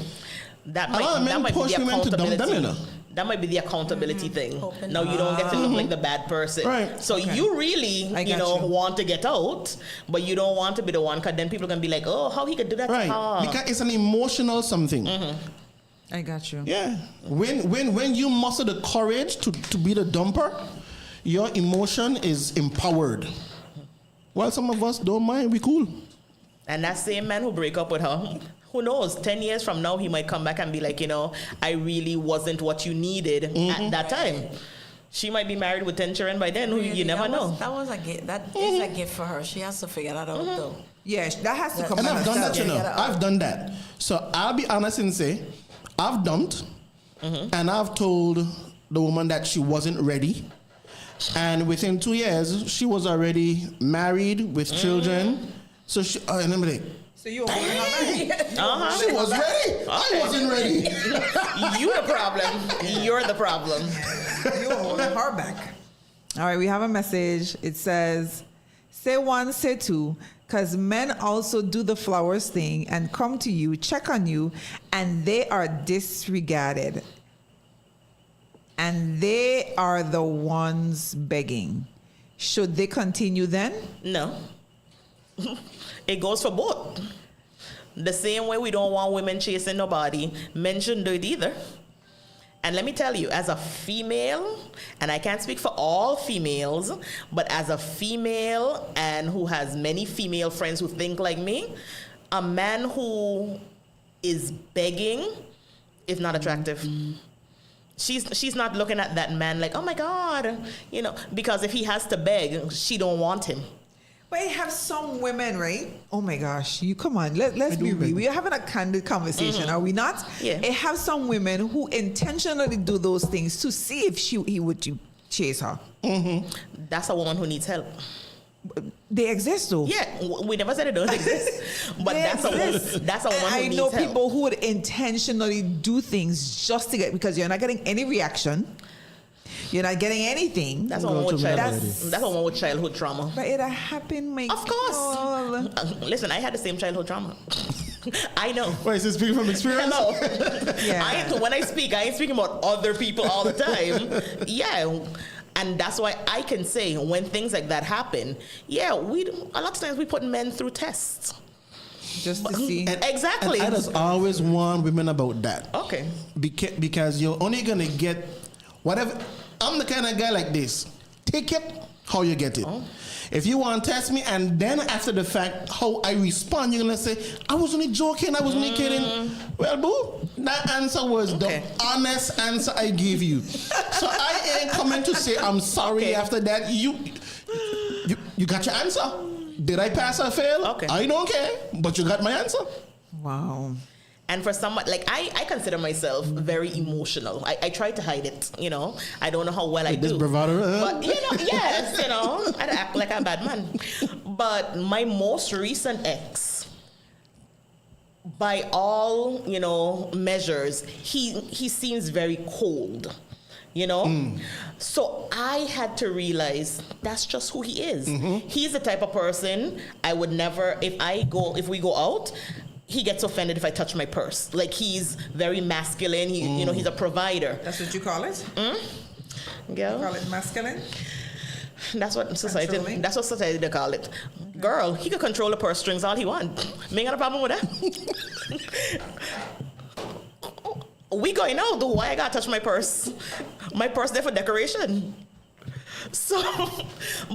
That A lot of men might be push the women to dump them, accountability. you know. That might be the accountability thing. Open No, you don't get to look like the bad person. Right. So you really, I got you. want to get out, but you don't want to be the one, because then people are going to be like, oh, how he could do that to Right. her. Because it's an emotional something. I got you. Yeah. When you muster the courage to be the dumper, your emotion is empowered. While some of us don't mind, we cool. And that same man who break up with her, who knows, 10 years from now, he might come back and be like, I really wasn't what you needed at that time. She might be married with 10 children by then. Really, You never know. That was a gift. That is a gift for her. She has to figure that out, though. Yeah, that has to come And out I've done that, herself. you know. Yeah. I've done that. So I'll be honest and say, I've dumped, and I've told the woman that she wasn't ready. And within 2 years, she was already married with children. So and I'm like, So you were holding her back. she was ready. I wasn't ready. You the problem. You're the problem. You were holding her back. All right, we have a message. It says, say one, say two. Because men also do the flowers thing and come to you, check on you, and they are disregarded. And they are the ones begging. Should they continue then? No. It goes for both. The same way we don't want women chasing nobody, men shouldn't do it either. And let me tell you, as a female, and I can't speak for all females, but as a female and who has many female friends who think like me, a man who is begging is not attractive. She's not looking at that man like, oh my God, because if he has to beg, she don't want him. But I have some women, right? Oh my gosh, you come on, let's be real. We are having a candid conversation, are we not? Yeah. I have some women who intentionally do those things to see if he would chase her. That's a woman who needs help. They exist though. Yeah, we never said it don't exist, but that's a woman who I needs know help. people who would intentionally do things just to get, because you're not getting any reaction. You're not getting anything. That's a woman with childhood trauma. But it happened, my Of course. Listen, I had the same childhood trauma. I know. Wait, is this speaking from experience? Hello. Yeah. When I speak, I ain't speaking about other people all the time. Yeah. And that's why I can say when things like that happen, a lot of times we put men through tests. Just to see. Exactly. And I just always warn women about that. Okay. Because you're only going to get whatever. I'm the kind of guy like this. Take it how you get it. If you want to test me and then after the fact, how I respond, you're going to say, I was only joking, I was only kidding. Well, boo, that answer was the honest answer I gave you. So I ain't coming to say I'm sorry after that. You got your answer. Did I pass or fail? Okay. I don't care, but you got my answer. Wow. And for someone, like, I consider myself very emotional. I try to hide it, I don't know how well I do. This bravado. But, yes, I act like a bad man. But my most recent ex, by all, measures, he seems very cold, So I had to realize that's just who he is. He's the type of person I would never, if we go out, he gets offended if I touch my purse. Like, he's very masculine. He's a provider. That's what you call it? Girl, You call it masculine? that's what society. Controlling? That's what society they call it. Girl, he could control the purse strings all he wants. Me ain't got a problem with that. We going out. Why I gotta touch my purse? My purse there for decoration. So,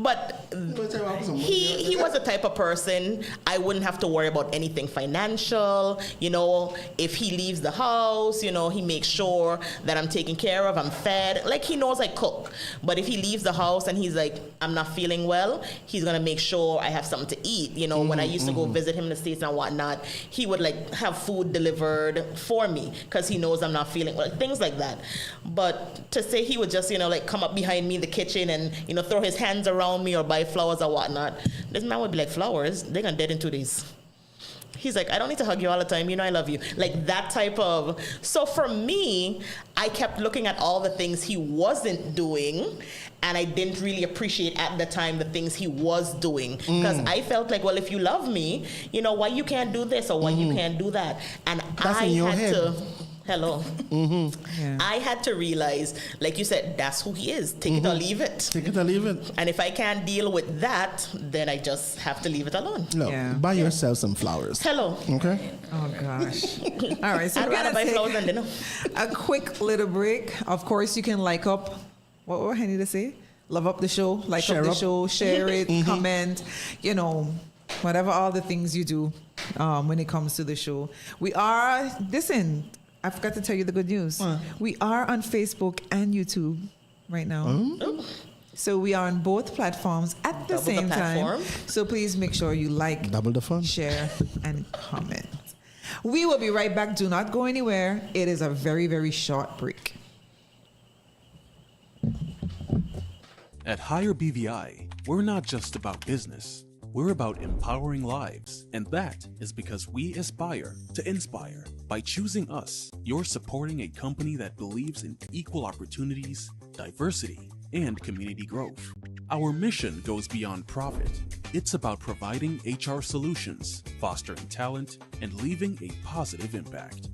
but he was the type of person I wouldn't have to worry about anything financial. If he leaves the house, he makes sure that I'm taken care of, I'm fed. Like, he knows I cook. But if he leaves the house and he's like, I'm not feeling well, he's gonna make sure I have something to eat. When I used to go visit him in the States and whatnot, he would have food delivered for me because he knows I'm not feeling well, things like that. But to say he would just, come up behind me in the kitchen and throw his hands around me or buy flowers or whatnot. This man would be like, flowers? They're gonna dead in 2 days. He's like, I don't need to hug you all the time. I love you. Like, that type of. So for me, I kept looking at all the things he wasn't doing, and I didn't really appreciate at the time the things he was doing. Because I felt like, well, if you love me, why you can't do this or why you can't do that? And That's I in your had head. to. Hello. Yeah. I had to realize, like you said, that's who he is. Take it or leave it. Take it or leave it. And if I can't deal with that, then I just have to leave it alone. Look, Yeah. buy yourself some flowers. Hello. Okay? Oh, gosh. All right. So I'd we're rather gonna buy take flowers than dinner. a quick little break. Of course, you can like up. What I need to say? Love up the show. Like Share up the up. show. Share it. Comment. Whatever all the things you do when it comes to the show. Listen, I forgot to tell you the good news. We are on Facebook and YouTube right now. So we are on both platforms at the Double the same time. platform. So please make sure you like, Double the fun. share, and comment. We will be right back. Do not go anywhere. It is a very, very short break. At Higher BVI, we're not just about business. We're about empowering lives, and that is because we aspire to inspire. By choosing us, you're supporting a company that believes in equal opportunities, diversity, and community growth. Our mission goes beyond profit. It's about providing HR solutions, fostering talent, and leaving a positive impact.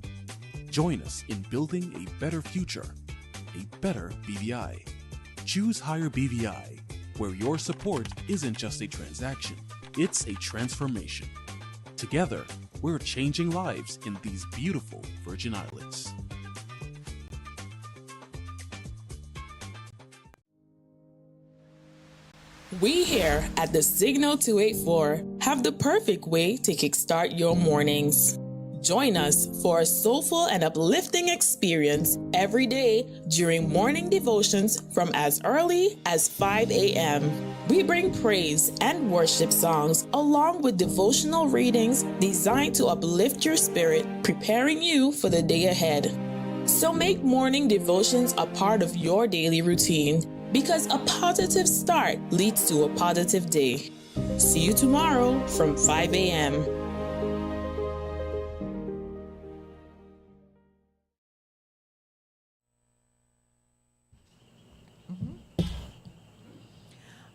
Join us in building a better future, a better BVI. Choose Hire BVI, where your support isn't just a transaction, it's a transformation. Together, we're changing lives in these beautiful Virgin Islands. We here at the Signal 284 have the perfect way to kickstart your mornings. Join us for a soulful and uplifting experience every day during morning devotions from as early as 5 a.m. We bring praise and worship songs along with devotional readings designed to uplift your spirit, preparing you for the day ahead. So make morning devotions a part of your daily routine, because a positive start leads to a positive day. See you tomorrow from 5 a.m.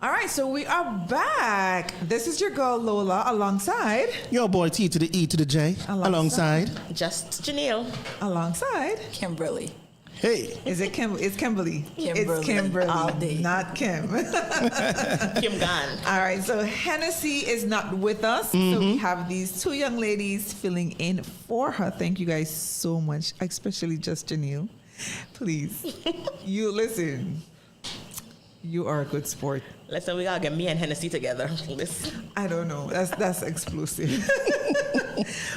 All right, so we are back. This is your girl Lola alongside. Your boy T to the E to the J. Alongside. Just Janelle. Alongside. Kimberly. Hey. Is it Kim? It's Kimberly. Kimberly. It's Kimberly. All day. Not Kim. Kim gone. All right, so Hennessy is not with us. So we have these two young ladies filling in for her. Thank you guys so much, especially just Janelle. Please. You listen. You are a good sport. Listen, we gotta get me and Hennessy together. Listen. I don't know. That's explosive.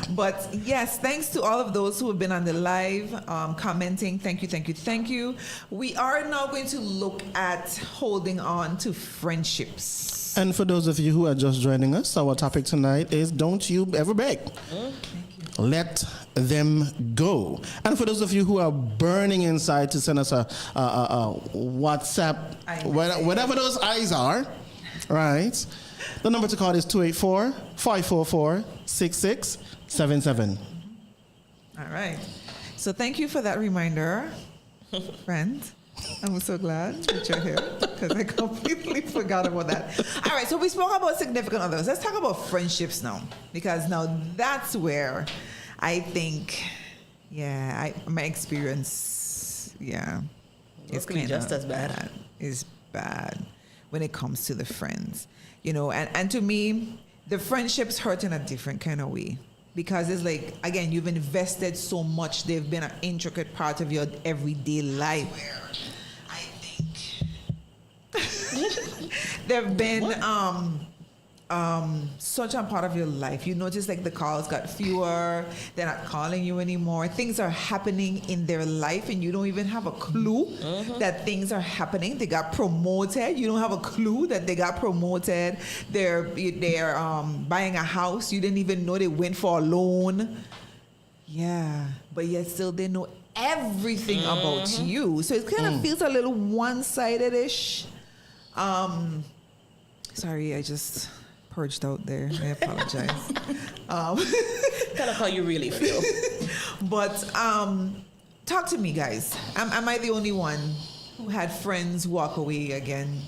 But yes, thanks to all of those who have been on the live commenting. Thank you, thank you, thank you. We are now going to look at holding on to friendships. And for those of you who are just joining us, our topic tonight is don't you ever beg. Let them go. And for those of you who are burning inside to send us a WhatsApp, whatever those eyes are, right? The number to call is 284-544-6677. All right. So thank you for that reminder, friend. I'm so glad that you're here because I completely forgot about that. All right, so we spoke about significant others. Let's talk about friendships now, because now that's where I think, my experience, it's Could be just as bad. Is bad when it comes to the friends, and to me, the friendships hurt in a different kind of way. Because it's like, again, you've invested so much. They've been an intricate part of your everyday life. Where I think they've been such a part of your life. You notice like the calls got fewer. They're not calling you anymore. Things are happening in their life and you don't even have a clue that things are happening. They got promoted. You don't have a clue that they got promoted. They're buying a house. You didn't even know they went for a loan. Yeah, but yet still they know everything about you. So it kind of feels a little one-sided-ish. Sorry, I just purged out there. I apologize. Tell us how you really feel. But talk to me, guys. Am I the only one who had friends walk away again?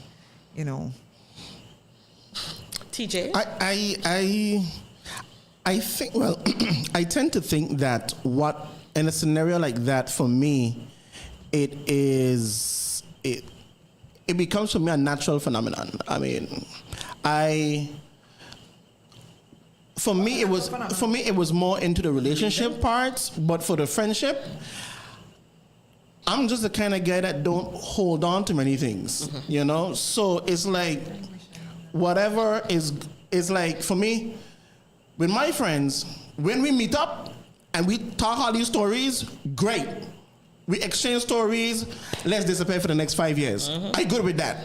TJ? I think, well, I tend to think that in a scenario like that, for me, it becomes for me a natural phenomenon. I mean, for me it was more into the relationship part, but for the friendship, I'm just the kind of guy that don't hold on to many things, So it's like whatever is like for me with my friends, when we meet up and we talk all these stories, great. We exchange stories. Let's disappear for the next 5 years. I'm good with that.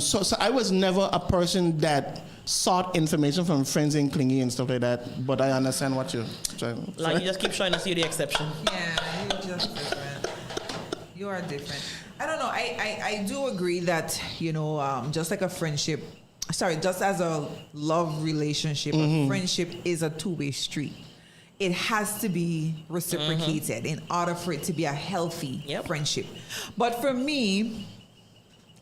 So I was never a person that sought information from friends and clingy and stuff like that. But I understand what you're trying. Like you just keep showing us you the exception. Yeah, you're just different. You are different. I don't know. I do agree that just like a friendship. Sorry, just as a love relationship, a friendship is a two-way street. It has to be reciprocated in order for it to be a healthy friendship. But for me,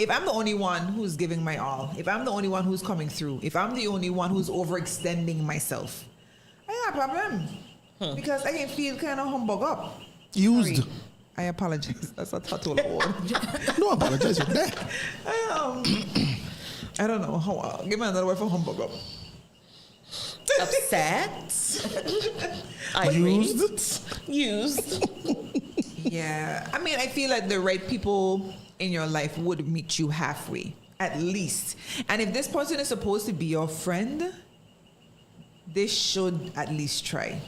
if I'm the only one who's giving my all, if I'm the only one who's coming through, if I'm the only one who's overextending myself, I got a problem. Because I can feel kind of humbug up. Used. Sorry. I apologize. That's a total word. No, apologize for that. I don't know how. Give me another word for humbug up. Upset. Used. Yeah. I mean, I feel like the right people in your life would meet you halfway, at least. And if this person is supposed to be your friend, they should at least try.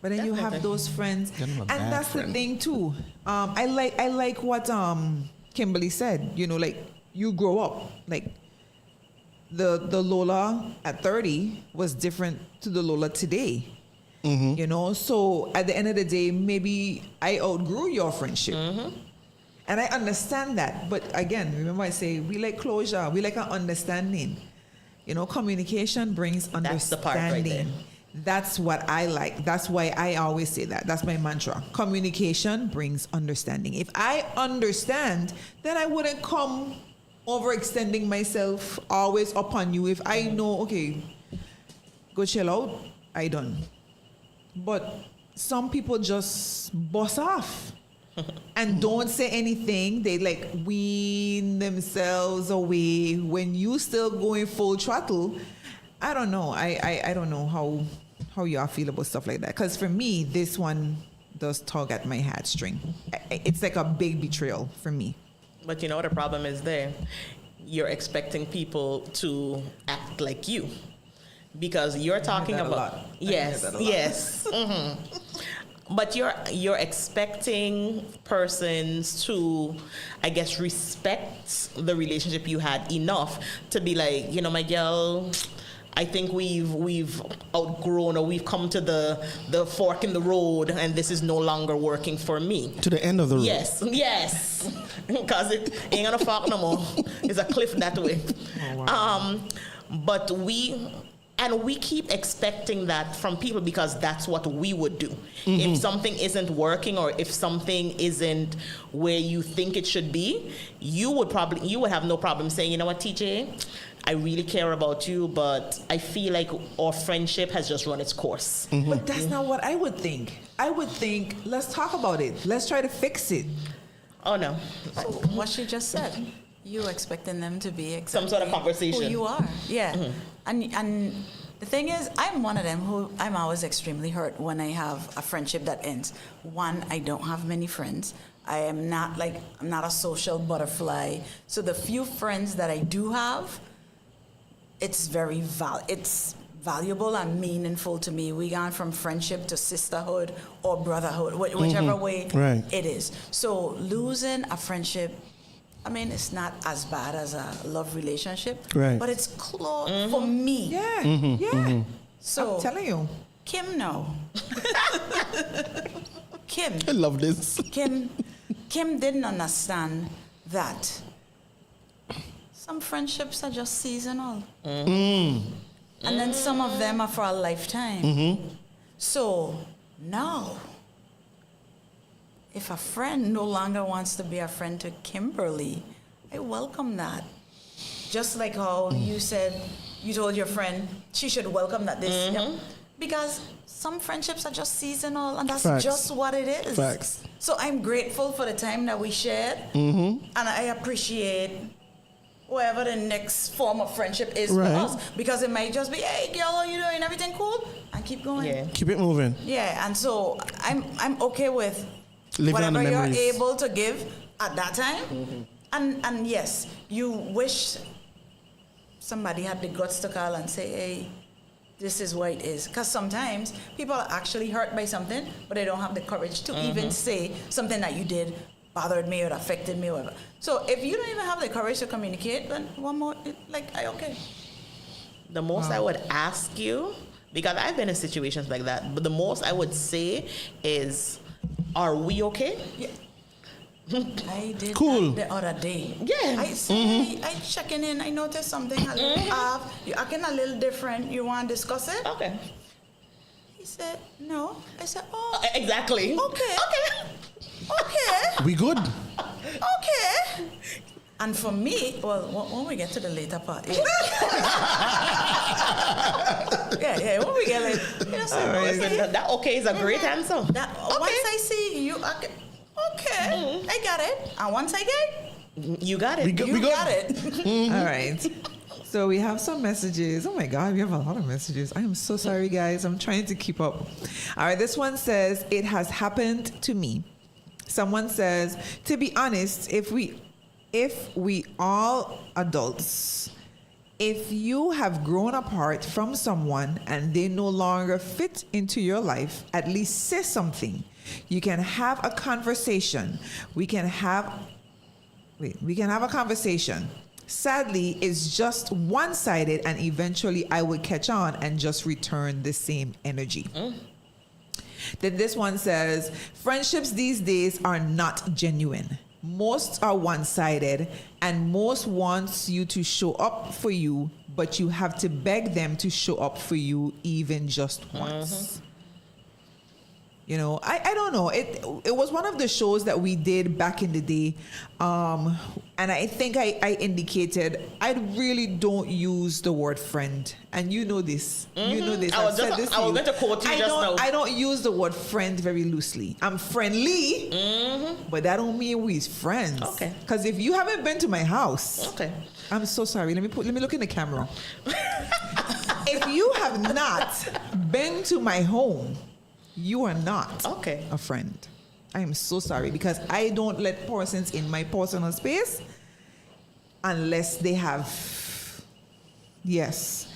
But then you have those friends, and that's the thing too. I like what Kimberly said. You know, like you grow up. Like the Lola at 30 was different to the Lola today. You know, so at the end of the day, maybe I outgrew your friendship. And I understand that. But again, remember I say we like closure, we like an understanding. You know, communication brings understanding. That's the part right there. That's what I like. That's why I always say that. That's my mantra. Communication brings understanding. If I understand, then I wouldn't come overextending myself always upon you. If I know, okay, go chill out, I done. But some people just bust off and don't say anything. They like wean themselves away when you still going full throttle. I don't know. I don't know how y'all feel about stuff like that. Because for me, this one does tug at my heartstring. It's like a big betrayal for me. But you know what the problem is there? You're expecting people to act like you. Because you're talking about yes. But you're expecting persons to, I guess, respect the relationship you had enough to be like, you know, my girl, I think we've outgrown, or we've come to the fork in the road, and this is no longer working for me. To the end of the road. Yes. Because it ain't gonna fork no more. It's a cliff that way. Oh, wow. But we keep expecting that from people because that's what we would do. If something isn't working, or if something isn't where you think it should be, you would have no problem saying, you know what, TJ, I really care about you, but I feel like our friendship has just run its course. But that's not what I would think. I would think, let's talk about it. Let's try to fix it. Oh no. So what she just said, you expecting them to be exactly Some sort of conversation. who you are. Yeah. And the thing is, I'm one of them who I'm always extremely hurt when I have a friendship that ends. One, I don't have many friends. I'm not a social butterfly. So the few friends that I do have, it's very valuable and meaningful to me. We gone from friendship to sisterhood or brotherhood, whichever way it is. So losing a friendship, I mean, it's not as bad as a love relationship, but it's close for me. Yeah. So So I'm telling you. Kim, no. Kim. I love this. Kim didn't understand that some friendships are just seasonal. And then some of them are for a lifetime. So now, if a friend no longer wants to be a friend to Kimberly, I welcome that. Just like how you said, you told your friend she should welcome that this. Yeah. Because some friendships are just seasonal, and that's Facts. just what it is. Facts. So I'm grateful for the time that we shared, and I appreciate whatever the next form of friendship is for us. Because it might just be, hey, girl, how you doing? Everything cool? And keep going. Yeah. Keep it moving. Yeah, and so I'm okay with Living on the whatever you're memories. able to give at that time. And yes, you wish somebody had the guts to call and say, hey, this is what it is. Because sometimes people are actually hurt by something, but they don't have the courage to even say something that you did bothered me or affected me or whatever. So if you don't even have the courage to communicate, then one more, okay. The most I would ask you, because I've been in situations like that, but the most I would say is, are we okay? Yeah. I did Cool. that the other day. Yeah. I say, I checking in, I noticed something a little off. You're acting a little different. You want to discuss it? Okay. He said, no. I said, oh, Exactly. Okay. Okay. okay. We good. Okay. And for me, well, when we get to the later part, yeah, when we get like, That okay is a great answer. Once I see you, okay, I got it. And once I get, You got it. We got it. All right. So we have some messages. Oh my God, we have a lot of messages. I am so sorry, guys. I'm trying to keep up. All right, this one says, it has happened to me. Someone says, to be honest, if we all adults, if you have grown apart from someone and they no longer fit into your life, at least say something. You can have a conversation. We can have a conversation. Sadly, it's just one-sided, and eventually I would catch on and just return the same energy. Then this one says, friendships these days are not genuine. Most are one-sided, and most wants you to show up for you, but you have to beg them to show up for you even just once. You know, I don't know. It was one of the shows that we did back in the day. And I think I indicated I really don't use the word friend. And you know this. You know this. I was going to quote you just now. I don't use the word friend very loosely. I'm friendly, but that don't mean we're friends. Okay. Because if you haven't been to my house, Okay. I'm so sorry. Let me look in the camera. If you have not been to my home, you are not a friend. I am so sorry, because I don't let persons in my personal space unless they have, yes.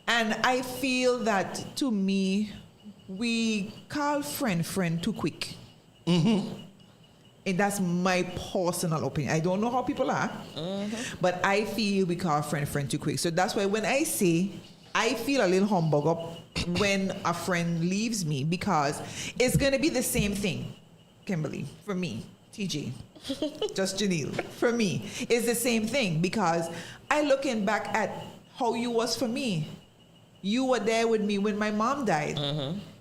And I feel that, to me, we call friend too quick. And that's my personal opinion. I don't know how people are, but I feel we call friend too quick. So that's why when I say I feel a little humbug up when a friend leaves me, because it's going to be the same thing, Kimberly, for me, TG, just Janelle, for me, it's the same thing, because I looking back at how you was for me. You were there with me when my mom died.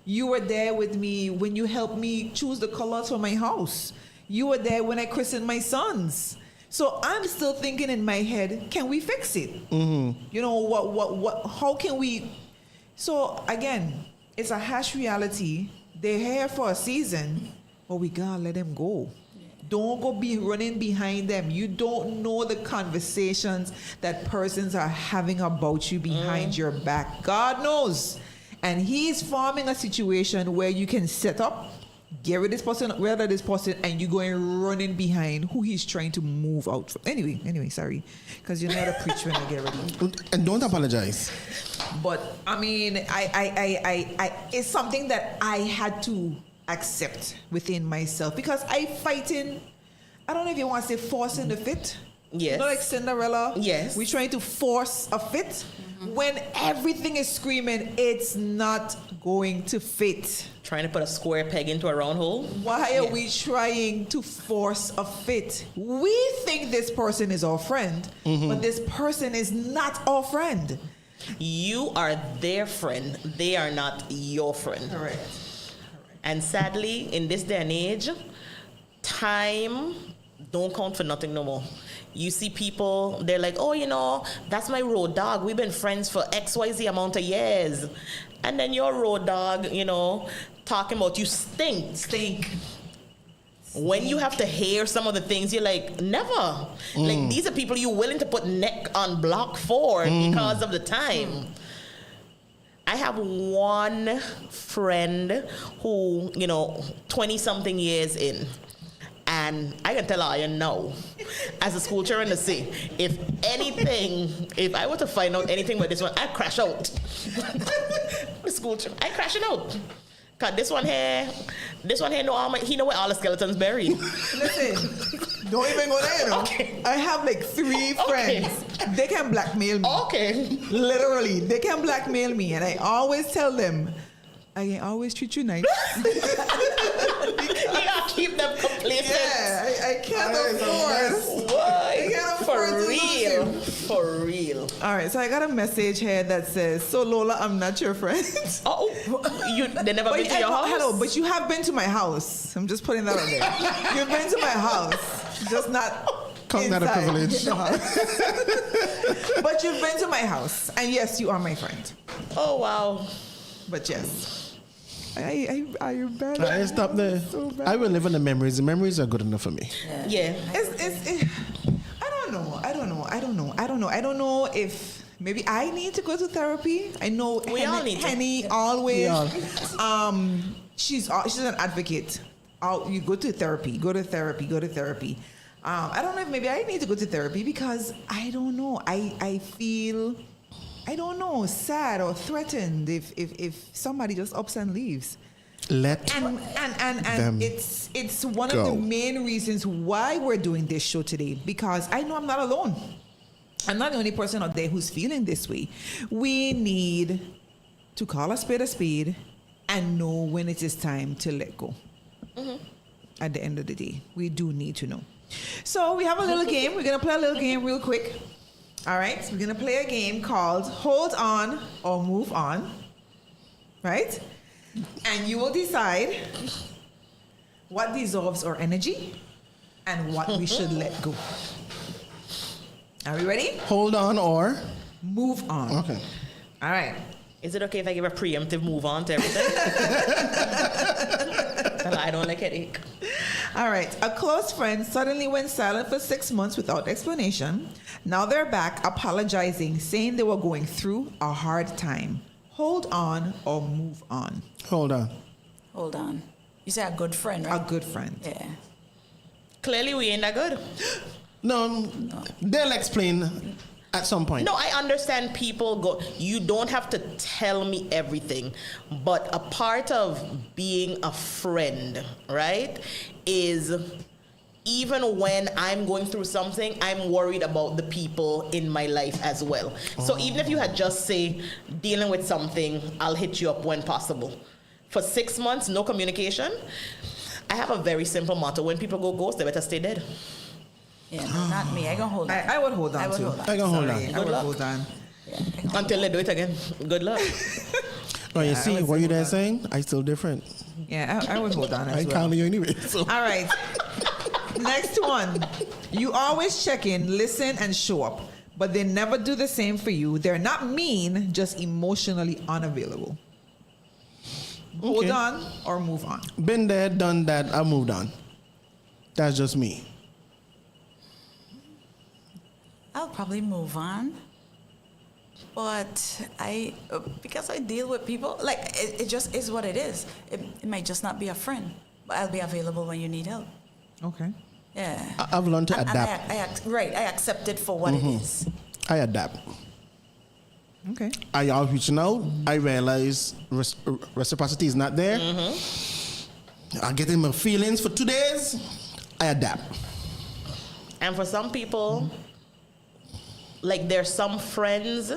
You were there with me when you helped me choose the colors for my house. You were there when I christened my sons. So I'm still thinking in my head, can we fix it? You know, what, how can we? So again, it's a harsh reality. They're here for a season, but we gotta let them go. Don't go be running behind them. You don't know the conversations that persons are having about you behind your back. God knows. And he's forming a situation where you can set up, get rid of this person, and you're going running behind who he's trying to move out from. Anyway, sorry. Because you're not a preacher when I get ready. And don't apologize. But I mean, I it's something that I had to accept within myself, because I don't know if you want to say forcing the fit. Yes. You know, like Cinderella? Yes. We're trying to force a fit. When everything is screaming, it's not going to fit. Trying to put a square peg into a round hole. Why are we trying to force a fit? We think this person is our friend, but this person is not our friend. You are their friend. They are not your friend. Correct. And sadly, in this day and age, time don't count for nothing no more. You see people, they're like, oh, you know, that's my road dog. We've been friends for XYZ amount of years. And then your road dog, you know, talking about you stink. When you have to hear some of the things, you're like, never. Like, these are people you're willing to put neck on block for because of the time. I have one friend who, you know, 20-something years in. And I can tell her, you know, as a school chair in the city, if I were to find out anything about this one, I'd crash out. The school chair, I crashing out. Cause this one here he know where all the skeletons buried. Listen, don't even go there. Okay. I have like 3 friends. They can blackmail me. Okay. Literally, they can blackmail me, and I always tell them, I can always treat you nice. You gotta keep them complacent. Yeah, I can't afford. Why? I can't afford to lose you. For real. All right, so I got a message here that says, so Lola, I'm not your friend. Oh, they never been to your house? Hello, but you have been to my house. I'm just putting that out there. You've been to my house. just not. Count that a inside privilege. the house. But you've been to my house, and yes, you are my friend. Oh wow. But yes, are you bad? I stop there. So bad. I will live in the memories. The memories are good enough for me. Yeah. I don't know if maybe I need to go to therapy. I know We all need to. Henny always. She's an advocate. You go to therapy. I don't know if maybe I need to go to therapy because I don't know. I feel sad or threatened if somebody just ups and leaves. Let And them it's one go. of the main reasons why we're doing this show today, because I know I'm not alone. I'm not the only person out there who's feeling this way. We need to call a spade and know when it is time to let go. At the end of the day, we do need to know. So we have a little game. We're going to play a little game real quick. All right? So we're going to play a game called Hold On or Move On. Right? And you will decide what dissolves our energy and what we should let go. Are we ready? hold on or Move on. okay. All right. Is it okay if I give a preemptive move on to everything? I don't like headache. All right. A close friend suddenly went silent for 6 months without explanation. Now they're back apologizing, saying they were going through a hard time. Hold on or move on. Hold on. Hold on. You say a good friend, right? A good friend. Yeah. Clearly, we ain't that good. No, they'll explain at some point. No, I understand people go. You don't have to tell me everything, but a part of being a friend, right, is even when I'm going through something, I'm worried about the people in my life as well. So even if you had just say dealing with something, I'll hit you up when possible. For 6 months, no communication. I have a very simple motto: when people go ghost, they better stay dead. Yeah, no, not me. I gonna hold on. I would hold on I would too. hold on. I can hold on. I would luck. hold on. Yeah, I can hold Until they do it again. Good luck. Oh, you I see, would what say you there hold on. saying? I still different. Yeah, I would hold on I as well. count you anyway. So. All right. Next one. You always check in, listen, and show up, but they never do the same for you. They're not mean, just emotionally unavailable. Hold Okay. on or move on. Been there, done that. I moved on. That's just me. I'll probably move on. But because I deal with people, like, it just is what it is. It might just not be a friend, but I'll be available when you need help. Okay. Yeah. I've learned to And adapt. I accept it for what it is. I adapt. Okay. I always reaching out. I realize reciprocity is not there. I get in my feelings for 2 days. I adapt. And for some people, like there's some friends,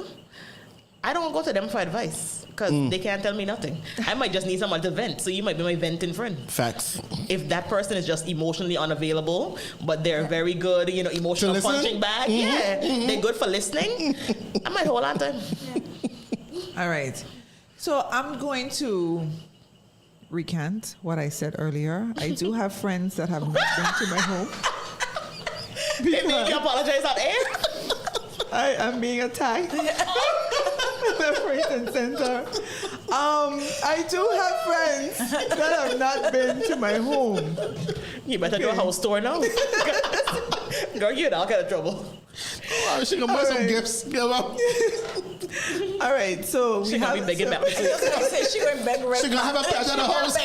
I don't go to them for advice because they can't tell me nothing. I might just need someone to vent. So you might be my venting friend. Facts. If that person is just emotionally unavailable, but they're very good, emotional listen? punching bag, they're good for listening, I might hold on to them. All right. So I'm going to recant what I said earlier. I do have friends that have not been to my home. They make you apologize on air. I am being attacked. Left, right, and center. I do have friends that have not been to my home. You better do a house tour now. Girl, you're in all kind of trouble. Oh, she gonna buy some Alright. gifts. Give up. All right, so She we gonna have be begging so- back. She went back right She gonna have a patch on the house.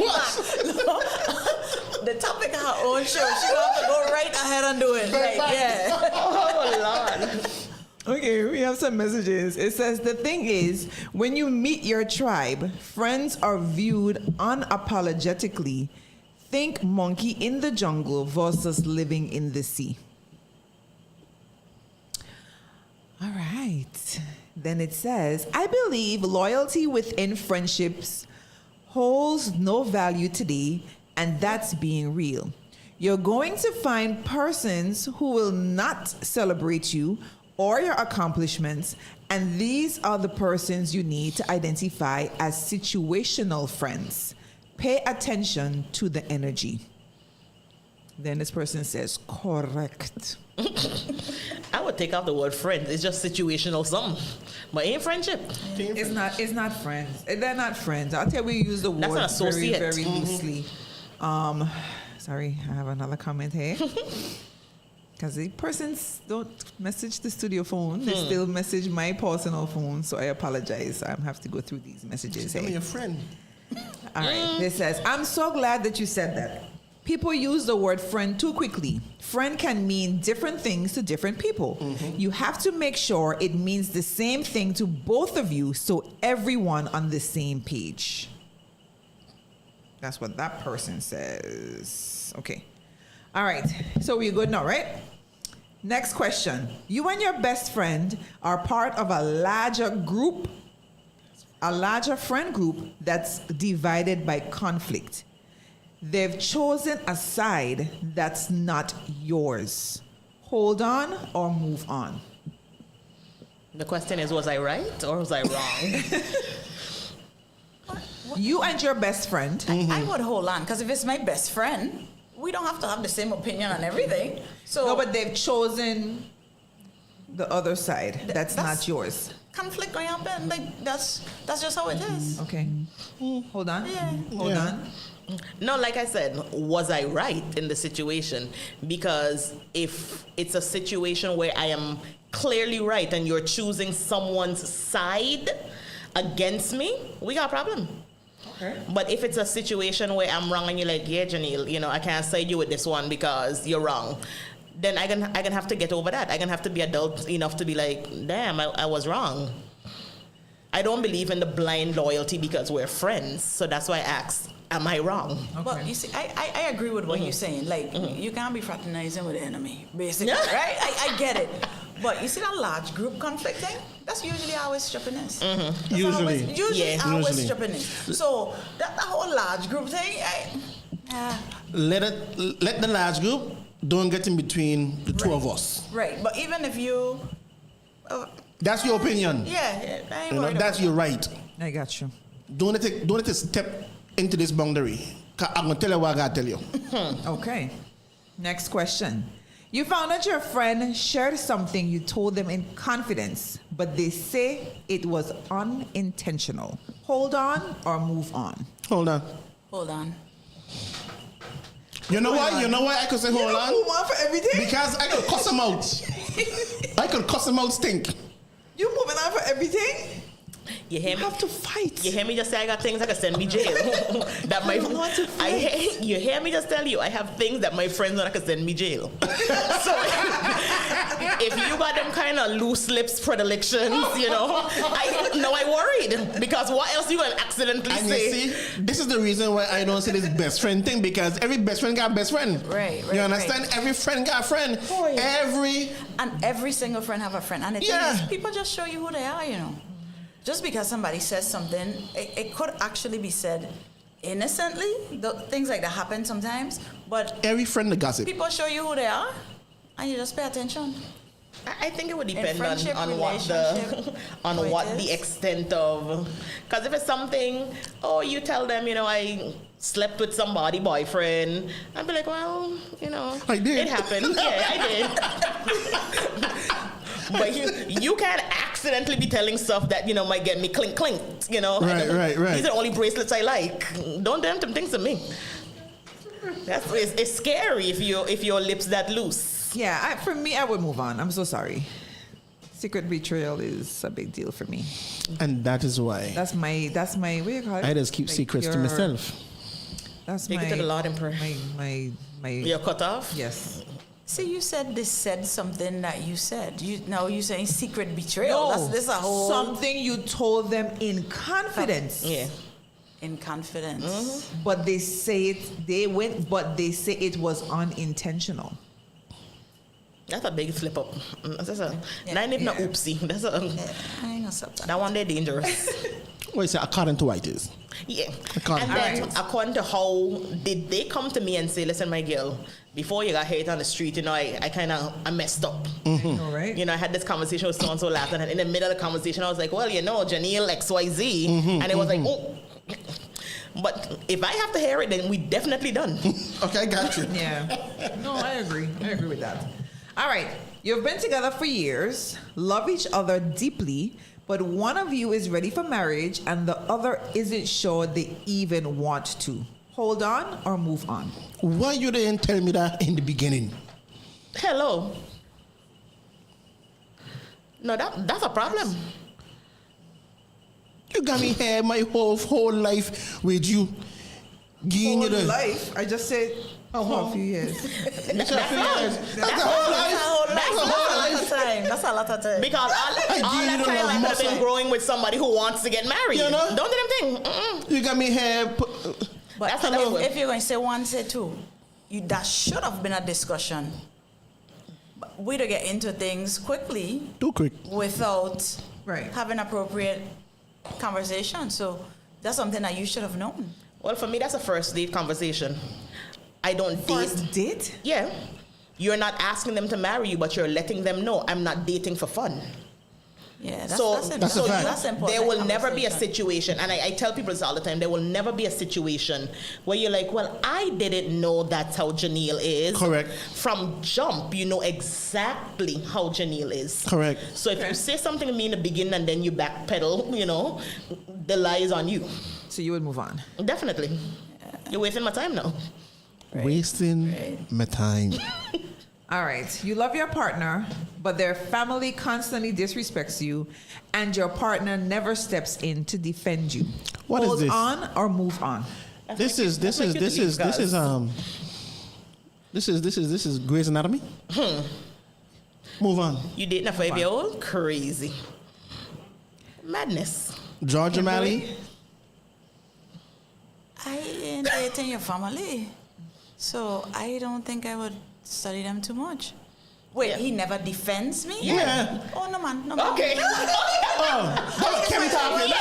The topic of her own show. She gonna have to go right ahead and do it. Like, yeah. Oh, Lord. Okay, we have some messages. It says the thing is, when you meet your tribe, friends are viewed unapologetically. Think monkey in the jungle versus living in the sea. All right. Then it says, I believe loyalty within friendships holds no value today, and that's being real. You're going to find persons who will not celebrate you or your accomplishments, and these are the persons you need to identify as situational friends. Pay attention to the energy. Then this person says, correct. I would take out the word friend. It's just situational something. But ain't friendship. It's not friends. They're not friends. I'll tell you, we use the That's word an associate. very loosely. Sorry, I have another comment here. Because the persons don't message the studio phone. They still message my personal phone. So I apologize. I have to go through these messages Tell me here. your friend. All right. This says, I'm so glad that you said that. People use the word friend too quickly. Friend can mean different things to different people. You have to make sure it means the same thing to both of you so everyone on the same page. That's what that person says. Okay. All right. So we're good now, right? Next question. You and your best friend are part of a larger group, a larger friend group that's divided by conflict. They've chosen a side that's not yours. Hold on or move on. The question is, was I right or was I wrong? You and your best friend. I would hold on, because if it's my best friend, we don't have to have the same opinion on everything. So No, but they've chosen the other side that's not yours. conflict going to happen. Like that's just how it is. Okay. Hold on. Yeah. Hold on. No, like I said, was I right in the situation? Because if it's a situation where I am clearly right and you're choosing someone's side against me, we got a problem. Okay. But if it's a situation where I'm wrong and you're like, yeah, Janelle, I can't side you with this one because you're wrong, then I can have to get over that. I can have to be adult enough to be like, damn, I was wrong. I don't believe in the blind loyalty because we're friends. So that's why I asked, am I wrong? Well, you see, I agree with what you're saying. Like, you can't be fraternizing with the enemy, basically, right? I get it. But you see that large group conflict thing? That's usually how it's stripping is. Usually. How it's Usually. stripping is. So, that whole large group thing, Let the large group don't get in between the two of us. right. But even if you, That's your opinion. yeah, I ain't You know, worried that's about your right. I got you. Don't let it step into this boundary. 'Cause I'm gonna tell you what I gotta tell you. Okay. Next question. You found out your friend shared something you told them in confidence, but they say it was unintentional. Hold on or move on. Hold on. Hold on. You know why? You know why I could say hold on? Move on for everything? Because I could cuss him out. I could cuss him out stink. You moving on for everything? You hear You me? have to fight. You hear me just say I got things that can send me jail. That my don't want to fight. you hear me just tell you I have things that my friends know that can send me jail. So if you got them kind of loose lips predilections, I worried because what else you gonna accidentally And say? you see, this is the reason why I don't say this best friend thing, because every best friend got a best friend. Right, You understand? Every friend got a friend. And every single friend have a friend. And the thing Yeah. is, people just show you who they are, Just because somebody says something, it could actually be said innocently. Things like that happen sometimes. But every friend the gossip. people show you who they are, and you just pay attention. I think it would depend friendship, on what relationship, on who it what is. the extent of, because if it's something, you tell them, I slept with somebody boyfriend, I'd be like, well, I did. it happened. Yeah, I did. But you can't accidentally be telling stuff that might get me clink. Right. These are the only bracelets I like. Don't do them things to me. It's scary if your lips that loose. Yeah, for me, I would move on. I'm so sorry. Secret betrayal is a big deal for me. And that is why That's my, what do you call it? I just keep Like secrets to myself. That's Take my, it to the Lord in prayer. my, You're cut off? yes. See, you said they said something that you said. Now you're saying secret betrayal. This is a whole something you told them in confidence. Yeah. in confidence. But they say it was unintentional. That's a big slip up. That's not even Yeah. a oopsie. That's I ain't gonna stop that. that one they're dangerous. What is it? According to what it is. Yeah. According And to then Alright. according to how did they come to me and say, listen, my girl, before you got hit on the street, I messed up. All right. I had this conversation with so-and-so last night, and in the middle of the conversation, I was like, well, Janelle XYZ. And it was like, oh. But if I have to hear it, then we definitely done. Okay, got you. Yeah. No, I agree. I agree with that. All right. You've been together for years, love each other deeply, but one of you is ready for marriage and the other isn't sure they even want to. Hold on or move on? Why you didn't tell me that in the beginning? Hello. No, that's a problem. You got me here my whole life with you. Giving you Whole the life. I just said for a few years. That's a few years. That's a whole life. That's a whole life. That's a lot of time. Because all I that didn't time know I could have been muscle. growing with somebody who wants to get married. You know? Don't do them thing. You got me here. But That's hello. if you're going to say one, say two, that should have been a discussion. But we don't get into things quickly Too quick. without Right. having appropriate conversation. So that's something that you should have known. Well, for me, that's a first date conversation. I don't date. First date? Yeah. You're not asking them to marry you, but you're letting them know I'm not dating for fun. Yeah, that's, So, that's, That's a important. fact. That's important. there will never be a conversation. situation, and I tell people this all the time, there will never be a situation where you're like, well, I didn't know that's how Janelle is. Correct. From jump, you know exactly how Janelle is. Correct. So if you say something to me in the beginning and then you backpedal, you know, the lie is on you. So you would move on. Definitely. You're wasting my time now. Wasting my time. All right. You love your partner, but their family constantly disrespects you, and your partner never steps in to defend you. What is Hold this? on or move on? This is Grey's Anatomy. Move on. You dating a 5-year-old? Crazy. Madness. George O'Malley. I ain't dating your family, so I don't think I would study them too much. Wait, Yeah. he never defends me? Yeah. Oh, no, man. No, man. Okay. Oh, Kim talking.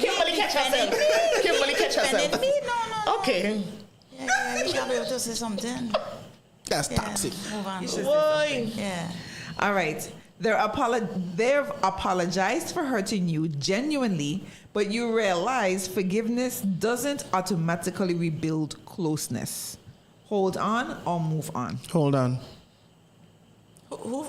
Kimberly catch herself. Kimberly catch Defended herself. me? No. Okay. Yeah, you gotta be able to say something. That's Yeah, toxic. move on. Boy. Yeah. All right. They've apologized for hurting you genuinely, but you realize forgiveness doesn't automatically rebuild closeness. Hold on or move on. Hold on. Who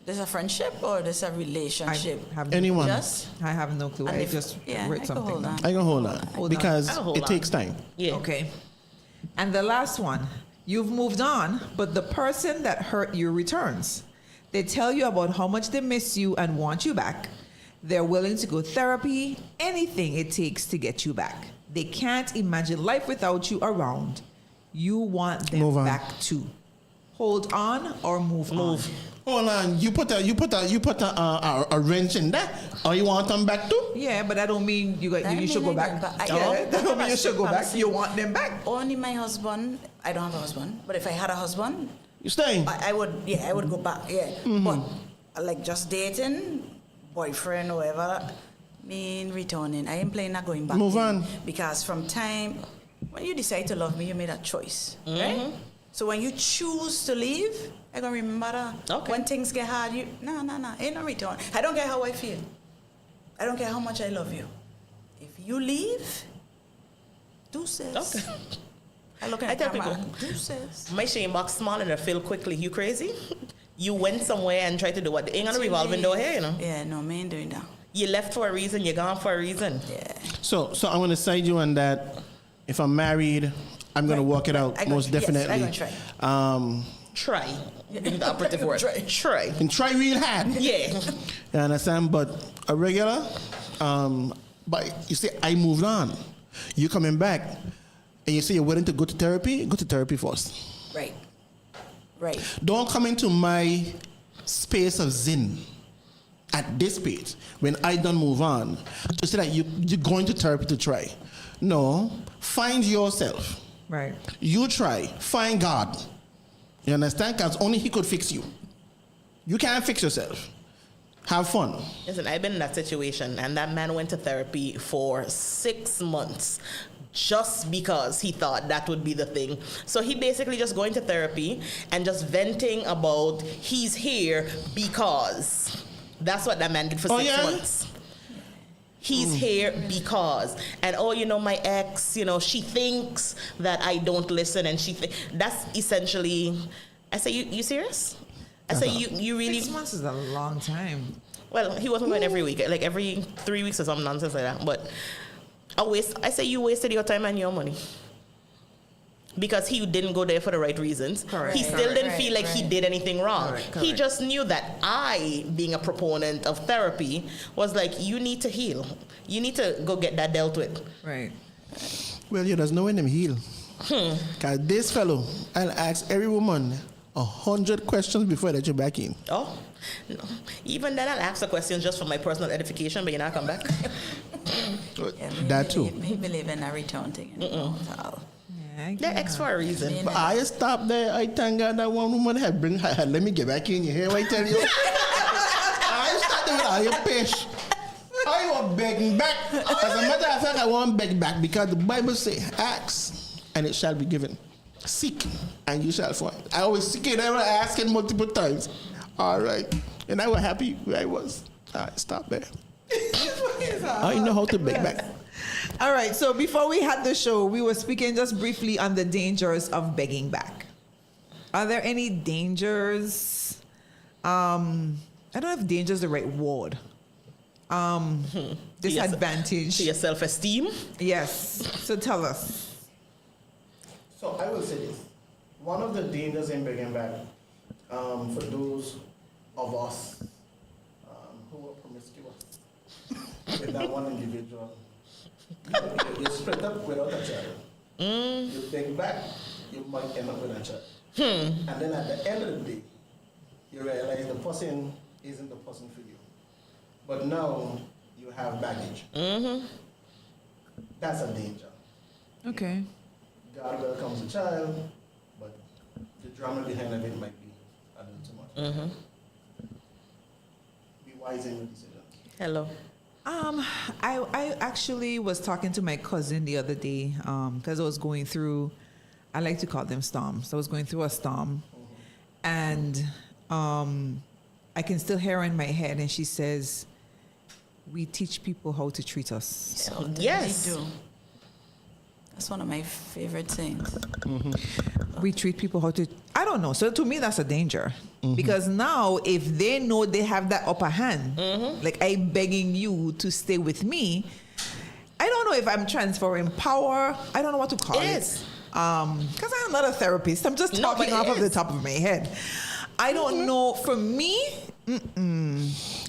there's a friendship or there's a relationship? Anyone. Just? I have no clue. And I if- just yeah, read I can something. hold on. I can hold on Hold on. because I'll hold it on. takes time. Yeah. Okay. And the last one. You've moved on, but the person that hurt you returns. They tell you about how much they miss you and want you back. They're willing to go therapy, anything it takes to get you back. They can't imagine life without you around. You want them Move on. back too. Hold on or move on. Hold on. You put a wrench in that, or you want them back too? Yeah, but that don't mean you That should go mean I back. go back. Yeah, that don't mean you I should go back. policy. You want them back. Only my husband. I don't have a husband, but if I had a husband, You staying? I would. Yeah, I would go back. Yeah, but like just dating, boyfriend or whatever, mean returning. I ain't playing not going back. Move in. on. Because from time when you decide to love me, you made a choice, right? So when you choose to leave, I gonna remember that. Okay. When things get hard, no, ain't no return. I don't care how I feel. I don't care how much I love you. If you leave, deuces. Okay. I look at I the tell camera. people- Deuces. My shame box small and I fill quickly. You crazy? You went somewhere and tried to do what? Ain't gonna revolving door here, you know. Yeah, no, me ain't doing that. You left for a reason. You're gone for a reason. Yeah. So I'm gonna side you on that. If I'm married, I'm gonna work it out I gonna- most yes, I definitely. gonna try. Try. The operative word. Try. And try real hard. Yeah. You understand? But a regular, but you see, I moved on. You coming back, and you say you're willing to go to therapy first. Right. Right. Don't come into my space of zen at this page when I don't move on to say that you're going to therapy to try. No, find yourself. Right. You try. Find God. You understand? Because only He could fix you. You can't fix yourself. Have fun. Listen, I've been in that situation, and that man went to therapy for 6 months just because he thought that would be the thing. So he basically just going to therapy and just venting about he's here because. That's what that man did for Oh, 6 yeah? months. He's here because, and oh, you know, my ex, you know, she thinks that I don't listen, and that's essentially. I say, you serious? I say, you really. 6 months is a long time. Well, he wasn't going every week, like every 3 weeks or some nonsense like that. But I say you wasted your time and your money. Because he didn't go there for the right reasons. Correct. He still didn't feel like he did anything wrong. Correct. He just knew that I, being a proponent of therapy, was like, you need to heal. You need to go get that dealt with. Right. Well, there's no way them heal. Because this fellow, I'll ask every woman 100 questions before I let you back in. Oh, no. Even then I'll ask the questions just for my personal edification, but you're not come back. That too. He believe in a return thing. They're ex for a reason. But I stopped there. I thank God that one woman had bring her. Let me get back in. You hear what I tell you? I stopped there with all your fish. I was begging back. As a matter of fact, I want to beg back because the Bible says, ask and it shall be given. Seek and you shall find. I always seek it, ever asking multiple times. All right. And I was happy where I was. I stopped there. I know how to beg back. All right. So before we had the show, we were speaking just briefly on the dangers of begging back. Are there any dangers? I don't know if danger is the right word. Disadvantage. To your self-esteem? Yes. So tell us. So I will say this. One of the dangers in begging back, for those of us who are promiscuous with that one individual, you're straight up without a child. You beg back, you might end up with a child. And then at the end of the day, you realize the person isn't the person for you. But now you have baggage. That's a danger. Okay. God welcomes a child, but the drama behind it might be a little too much. Be wise in your decisions. Hello. I actually was talking to my cousin the other day because I was going through, I like to call them storms. I was going through a storm, and I can still hear her in my head, and she says, "We teach people how to treat us." So Yes. They do. That's one of my favorite things. We treat people how to, I don't know. So to me, that's a danger. Because now if they know they have that upper hand, like I'm begging you to stay with me, I don't know if I'm transferring power. I don't know what to call it. It is. Because I'm not a therapist. I'm just No, talking but off it of the is. top of my head. I don't know. For me,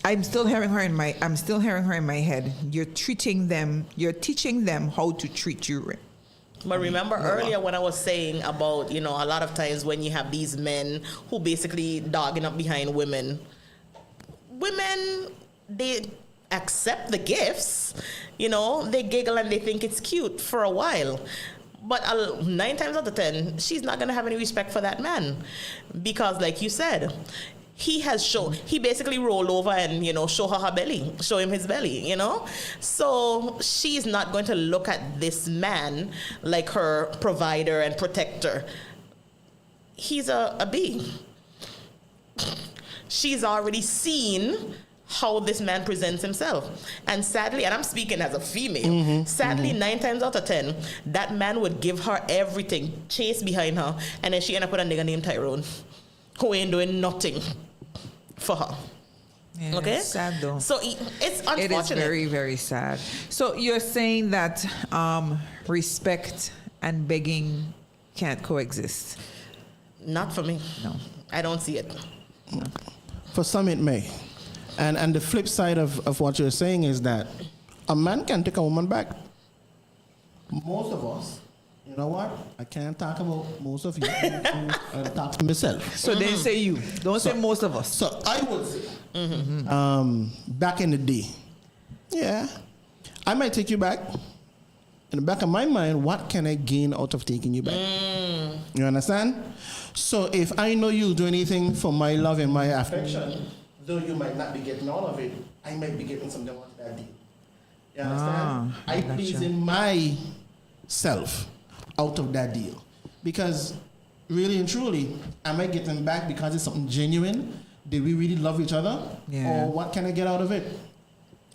I'm still hearing her in my head. You're teaching them how to treat you. But remember earlier when I was saying about, you know, a lot of times when you have these men who basically dogging up behind women, they accept the gifts, you know, they giggle and they think it's cute for a while. But 9 times out of 10, she's not going to have any respect for that man. Because like you said, he basically rolled over and, you know, show her belly, show him his belly, you know? So she's not going to look at this man like her provider and protector. He's a B. She's already seen how this man presents himself. And sadly, and I'm speaking as a female, sadly, 9 times out of 10, that man would give her everything, chase behind her, and then she end up with a nigga named Tyrone, who ain't doing nothing for her. Yeah, Okay? it's sad though. So it's unfortunate. It is very, very sad. So you're saying that respect and begging can't coexist? Not for me. No. I don't see it. For some, it may. And the flip side of what you're saying is that a man can take a woman back. Most of us, you know what? I can't talk about most of you. I'll talk to myself. So then say you. Don't say most of us. So I would say, back in the day, yeah, I might take you back. In the back of my mind, what can I gain out of taking you back? You understand? So if I know you do anything for my love and my affection, though you might not be getting all of it, I might be getting something out of that deal. You understand? I gotcha. pleasing myself out of that deal. Because really and truly, am I getting back because it's something genuine? Did we really love each other? Yeah. Or what can I get out of it?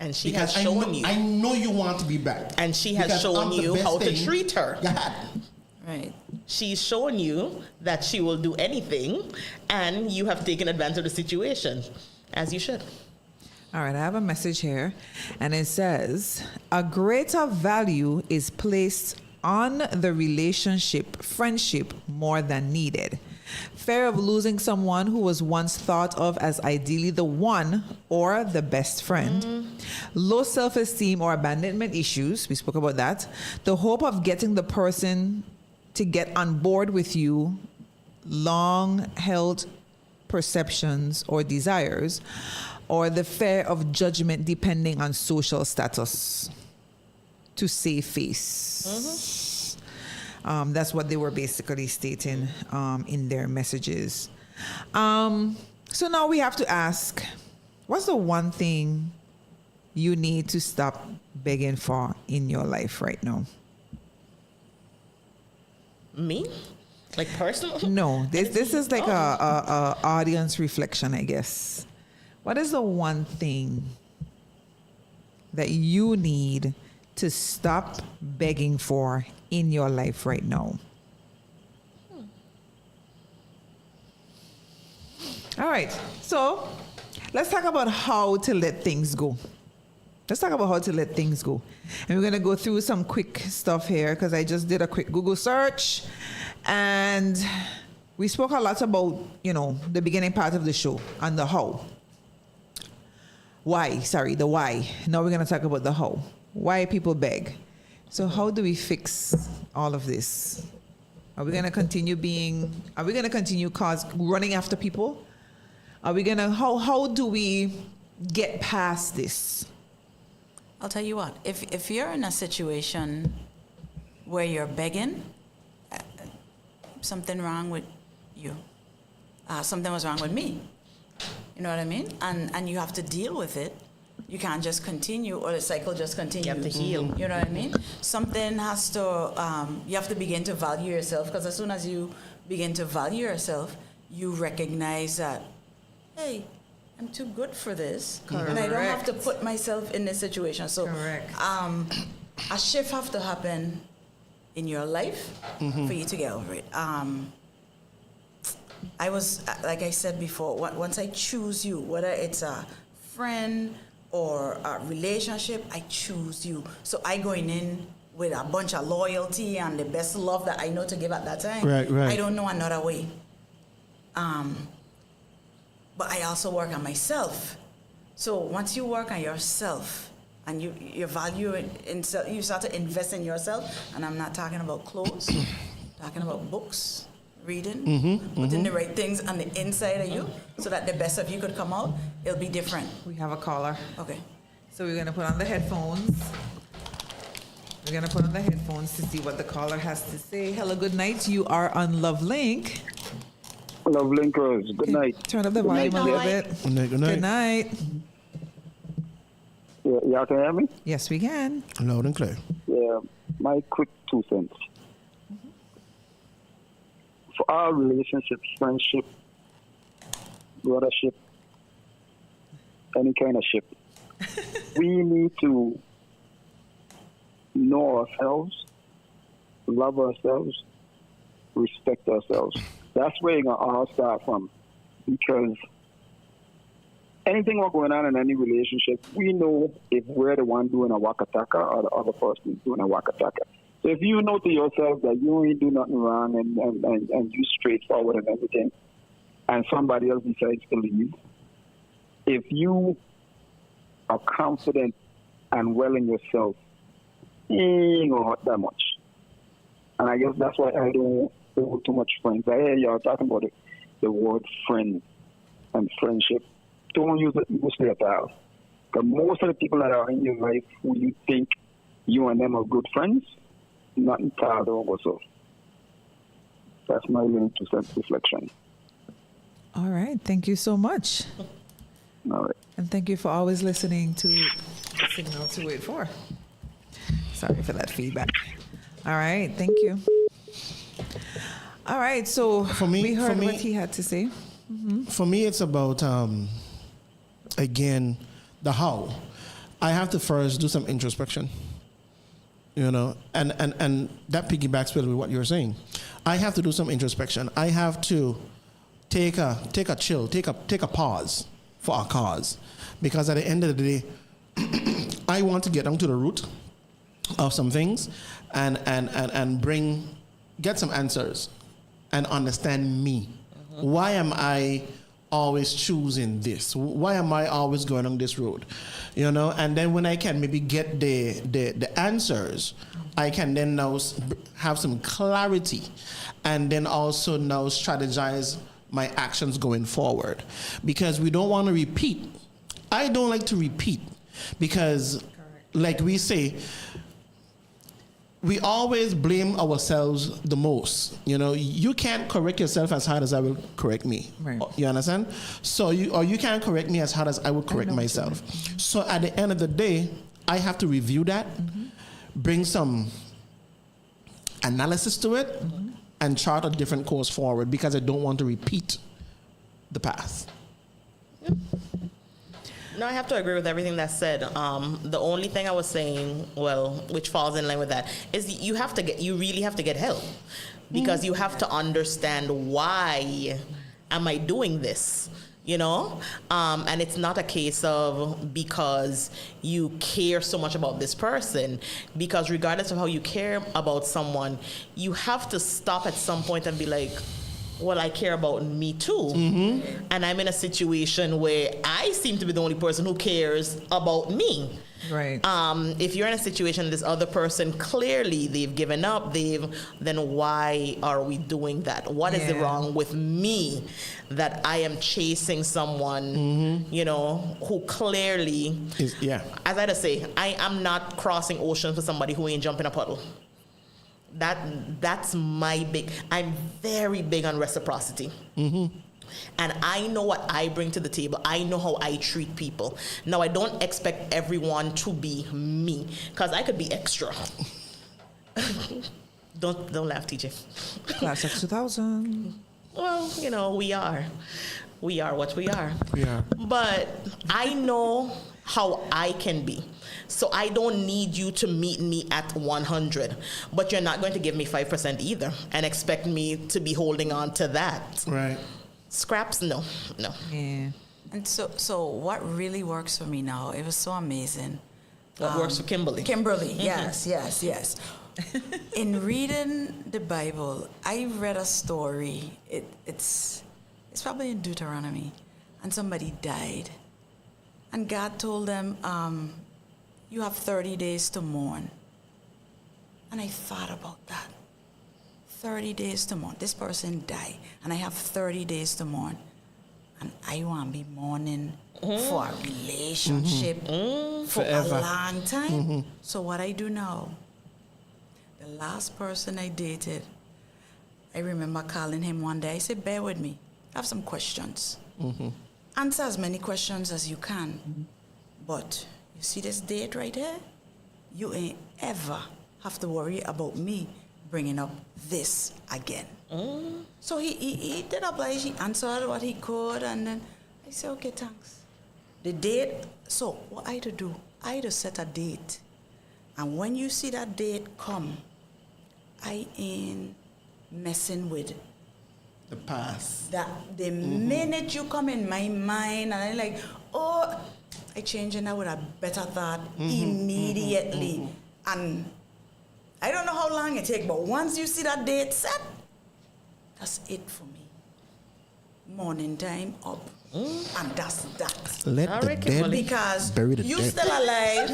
And she Because has shown you. I know you want to be back. And she has Because shown I'm the you best how to thing treat her. you had. Right. She's shown you that she will do anything, and you have taken advantage of the situation, as you should. All right, I have a message here, and it says, a greater value is placed on the relationship, friendship, more than needed. Fear of losing someone who was once thought of as ideally the one or the best friend. Low self-esteem or abandonment issues, we spoke about that. The hope of getting the person to get on board with you, long-held perceptions or desires, or the fear of judgment depending on social status to save face. That's what they were basically stating in their messages. So now we have to ask, what's the one thing you need to stop begging for in your life right now? Me? Like personal? No, this is like a audience reflection, I guess. What is the one thing that you need to stop begging for in your life right now? All right, so let's talk about how to let things go. Let's talk about how to let things go. And we're going to go through some quick stuff here because I just did a quick Google search. And we spoke a lot about, the beginning part of the show and the how. The why. Now we're going to talk about the how. Why people beg. So how do we fix all of this? Are we going to continue running after people? Are we going to, how do we get past this? I'll tell you what, if you're in a situation where you're begging, something wrong with you. Something was wrong with me. You know what I mean? And you have to deal with it. You can't just continue, or the cycle just continues. You have to heal. You know what I mean? Something has to, you have to begin to value yourself, because as soon as you begin to value yourself, you recognize that, hey, I'm too good for this. Correct. And I don't have to put myself in this situation. So Correct. a shift have to happen in your life for you to get over it. I was, like I said before, once I choose you, whether it's a friend or a relationship, I choose you. So I going in with a bunch of loyalty and the best love that I know to give at that time. Right. I don't know another way. But I also work on myself. So once you work on yourself and you value it, you start to invest in yourself, and I'm not talking about clothes, talking about books, reading, putting the right things on the inside of you so that the best of you could come out, it'll be different. We have a caller. Okay. So we're going to put on the headphones. We're going to put on the headphones to see what the caller has to say. Hello, good night. You are on Love Link. Love Linkers, good night. Turn up the volume a little bit. Good night. Good night. Yeah, y'all can hear me? Yes, we can. Loud and clear. Yeah, my quick 2 cents. For our relationships, friendship, brothership, any kind of ship, we need to know ourselves, love ourselves, respect ourselves. That's where you're going to all start from. Because anything what's going on in any relationship, we know if we're the one doing a wakataka or the other person is doing a wakataka. So if you know to yourself that you ain't do nothing wrong and you straightforward and everything, and somebody else decides to leave, if you are confident and well in yourself, it ain't going to hurt that much. And I guess that's why I don't hold too much friends. I hear y'all talking about the word friend and friendship. Don't use it mostly at all. Because most of the people that are in your life who you think you and them are good friends, not entirely over. So that's my little 2 cents reflection. All right. Thank you so much. All right. And thank you for always listening to Signal 284. Sorry for that feedback. All right. Thank you. All right. So we heard what he had to say. For me, it's about, again, the how. I have to first do some introspection. You know, and that piggybacks with what you're saying. I have to do some introspection. I have to take a chill, take a pause for our cause, because at the end of the day, I want to get down to the root of some things and get some answers and understand me. Why am I always choosing this? Why am I always going on this road? You know, and then when I can maybe get the answers, I can then now have some clarity, and then also now strategize my actions going forward, because we don't want to repeat. I don't like to repeat, because like we say, we always blame ourselves the most. You know, you can't correct yourself as hard as I will correct me. Right. You understand? So you can't correct me as hard as I will correct myself. So at the end of the day, I have to review that, bring some analysis to it, and chart a different course forward, because I don't want to repeat the past. No, I have to agree with everything that's said. The only thing I was saying, well, which falls in line with that, is you really have to get help, because you have to understand, why am I doing this? You know, and it's not a case of because you care so much about this person, because regardless of how you care about someone, you have to stop at some point and be like, well, I care about me too. And I'm in a situation where I seem to be the only person who cares about me. Right. If you're in a situation, this other person, clearly they've given up, then why are we doing that? What is wrong with me that I am chasing someone, you know, who clearly, as I just say, I am not crossing oceans for somebody who ain't jumping a puddle. That's my I'm very big on reciprocity. And I know what I bring to the table. I know how I treat people. Now, I don't expect everyone to be me, because I could be extra. Don't laugh, TJ. Class of 2000. Well, you know, we are what we are. Yeah. But I know how I can be. So I don't need you to meet me at 100, but you're not going to give me 5% either and expect me to be holding on to that. Right. Scraps, no. Yeah. And so what really works for me now, it was so amazing. What works for Kimberly? Kimberly, yes. In reading the Bible, I read a story. It's probably in Deuteronomy, and somebody died. And God told them, you have 30 days to mourn. And I thought about that. 30 days to mourn. This person died, and I have 30 days to mourn. And I want to be mourning for a relationship for Forever. a long time. So what I do now, the last person I dated, I remember calling him one day. I said, bear with me. I have some questions. Answer as many questions as you can. But you see this date right here? You ain't ever have to worry about me bringing up this again. So he did oblige. He answered what he could, and then I said, okay, thanks. The date, so what I had to do, I had to set a date. And when you see that date come, I ain't messing with The past. that. The minute you come in my mind, and I'm like, oh, I change it now with a better thought immediately. And I don't know how long it takes, but once you see that date set, that's it for me. Morning time up. And that's that. Let All the right, dead Because bury the you dead. still alive,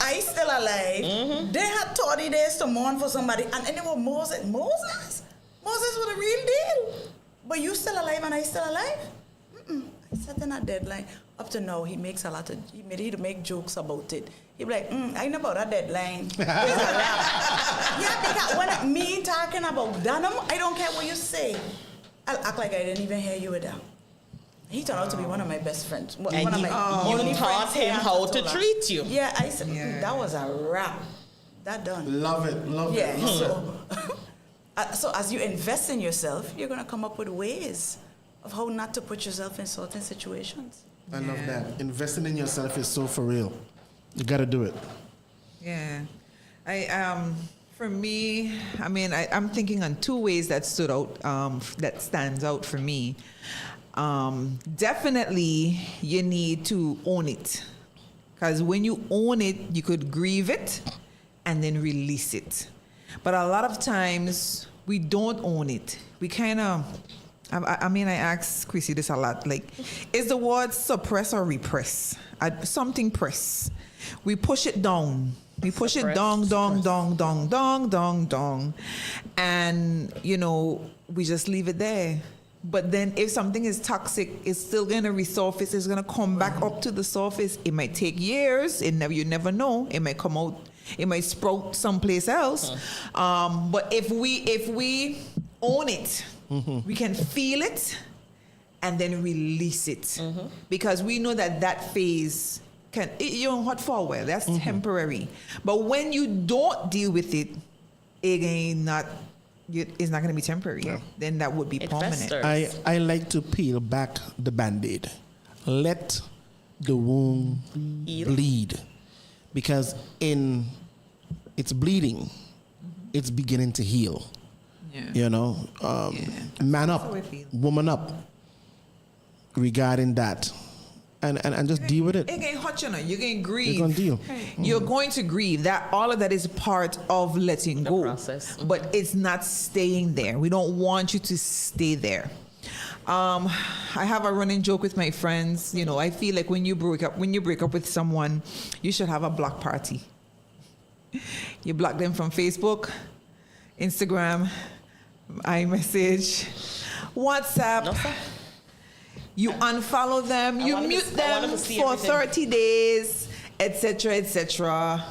I still alive. They had 30 days to mourn for somebody, and anyway, Moses was a real deal. But you still alive and I still alive? I set in a deadline. Up to now, he makes he make jokes about it. He be like, I know about that deadline. Yeah, because when me talking about Dunham, I don't care what you say. I'll act like I didn't even hear you with that. He turned out to be one of my best friends. One And of you my only taught friends him here how at to Totola. treat you. Yeah, I said, that was a wrap. That done. Love it. Yeah, so as you invest in yourself, you're going to come up with ways of how not to put yourself in certain situations. I love that. Investing in yourself is so for real. You got to do it. Yeah. For me, I mean, I'm thinking on two ways that stood out, that stands out for me. Definitely, you need to own it. Because when you own it, you could grieve it and then release it. But a lot of times, we don't own it. We kind of, I mean, I ask Chrissy this a lot. Like, is the word suppress or repress? Something press. We push it down. We push it down. And, we just leave it there. But then if something is toxic, it's still going to resurface. It's going to come back up to the surface. It might take years. You never know. It might come out. It might sprout someplace else. But if we own it, we can feel it and then release it. Because we know that phase hot for a while. That's temporary. But when you don't deal with it, again, it's not going to be temporary. No. Then that would be permanent. I like to peel back the Band-Aid. Let the wound bleed. Because it's bleeding, it's beginning to heal. Yeah. Man up, woman up regarding that. And just deal with it. It ain't hot, you're going to grieve. You're going to deal. You're going to grieve. All of that is part of letting go. Process. But it's not staying there. We don't want you to stay there. I have a running joke with my friends. I feel like when you break up with someone, you should have a block party. You block them from Facebook, Instagram, iMessage, WhatsApp. No, sir. You unfollow them, you mute them for 30 days, etc., etc.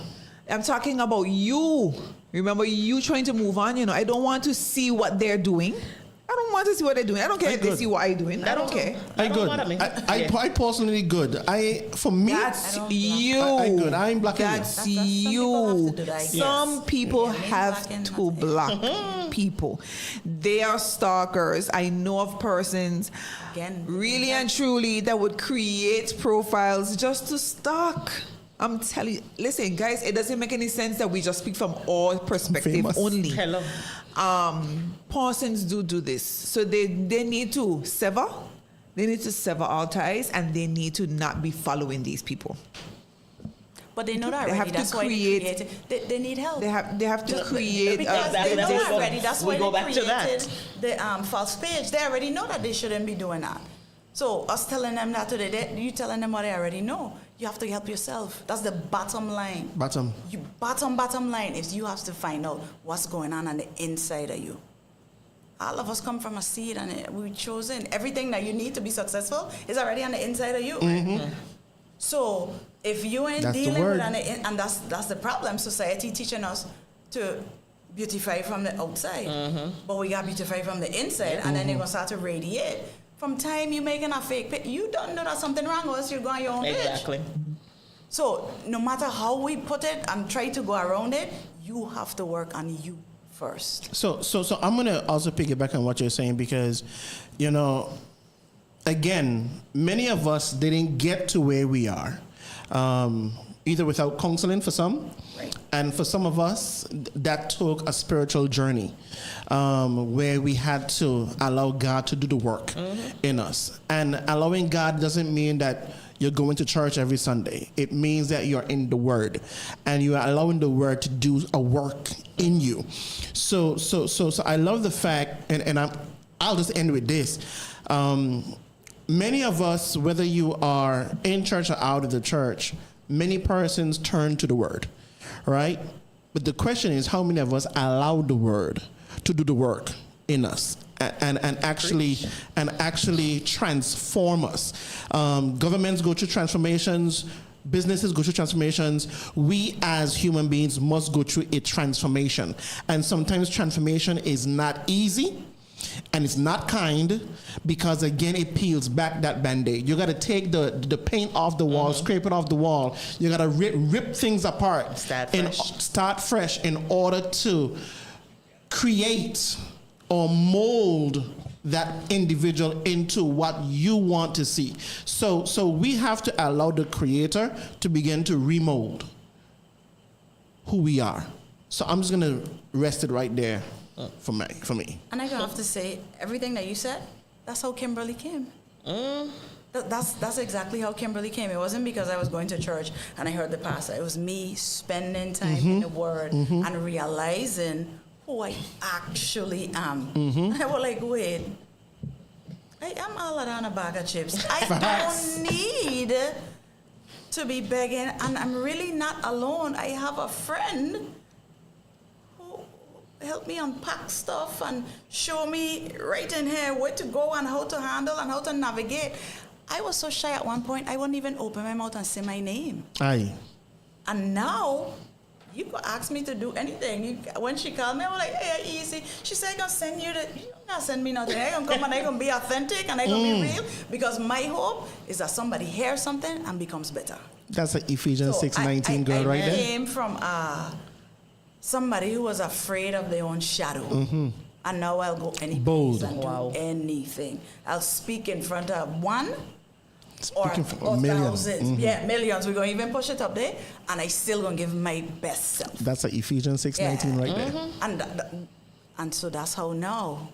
I'm talking about you. Remember, you trying to move on. I don't want to see what they're doing. I don't want to see what they're doing. I don't care if they see what I'm doing. I don't care. I good. I personally good. For me, that's you. I good. I'm blocking that's you. Some people have to block people. They are stalkers. I know of persons, really and truly, that would create profiles just to stalk. I'm telling you, listen, guys, it doesn't make any sense that we just speak from our perspective only. Hello. Persons do this. So they need to sever. They need to sever all ties, and they need to not be following these people. But they know that already. They have that's to why create. They need help. They have to create. Because they know already. That's why go they back to created the false page. They already know that they shouldn't be doing that. So us telling them that today, you telling them what they already know. You have to help yourself. That's the bottom line. Bottom line is you have to find out what's going on the inside of you. All of us come from a seed, and we've chosen everything that you need to be successful is already on the inside of you. So if you ain't dealing with and that's the problem. Society teaching us to beautify from the outside, but we got beautify from the inside, and then they're gonna start to radiate. From time you making a fake page, you don't know that something wrong with us, you go on your own page. Exactly. So no matter how we put it and try to go around it, you have to work on you first. So I'm gonna also piggyback on what you're saying, because, again, many of us didn't get to where we are, either without counseling for some, and for some of us, that took a spiritual journey, where we had to allow God to do the work in us. And allowing God doesn't mean that you're going to church every Sunday. It means that you're in the Word, and you are allowing the Word to do a work in you. So I love the fact, and I'll just end with this. Many of us, whether you are in church or out of the church, many persons turn to the Word, right? But the question is, how many of us allow the Word to do the work in us and actually transform us? Governments go through transformations. Businesses go through transformations. We as human beings must go through a transformation. And sometimes transformation is not easy. And it's not kind, because again, it peels back that Band-Aid. You got to take the paint off the wall, scrape it off the wall. You got to rip things apart. Start fresh in order to create or mold that individual into what you want to see. So we have to allow the creator to begin to remold who we are. So I'm just gonna rest it right there for me. And I have to say, everything that you said, that's how Kimberly came. That's exactly how Kimberly came. It wasn't because I was going to church and I heard the pastor. It was me spending time in the Word and realizing who I actually am. And I was like, wait, I am all around a bag of chips. I don't need to be begging, and I'm really not alone. I have a friend who helped me unpack stuff and show me right in here where to go and how to handle and how to navigate. I was so shy at one point, I wouldn't even open my mouth and say my name. Aye. And now, you could ask me to do anything. When she called me, I was like, hey, easy. She said, I'm going to send you the... You're not send me nothing. I'm going to come and I'm going to be authentic and I'm going to be real. Because my hope is that somebody hears something and becomes better. That's an Ephesians So 6:19 girl right I there. came from somebody who was afraid of their own shadow. And now I'll go any Bold. place and do anything. I'll speak in front of one Speaking for or millions. thousands. Yeah, millions. We're going to even push it up there. And I still going to give my best self. That's an Ephesians 6:19 right there. And so that's how now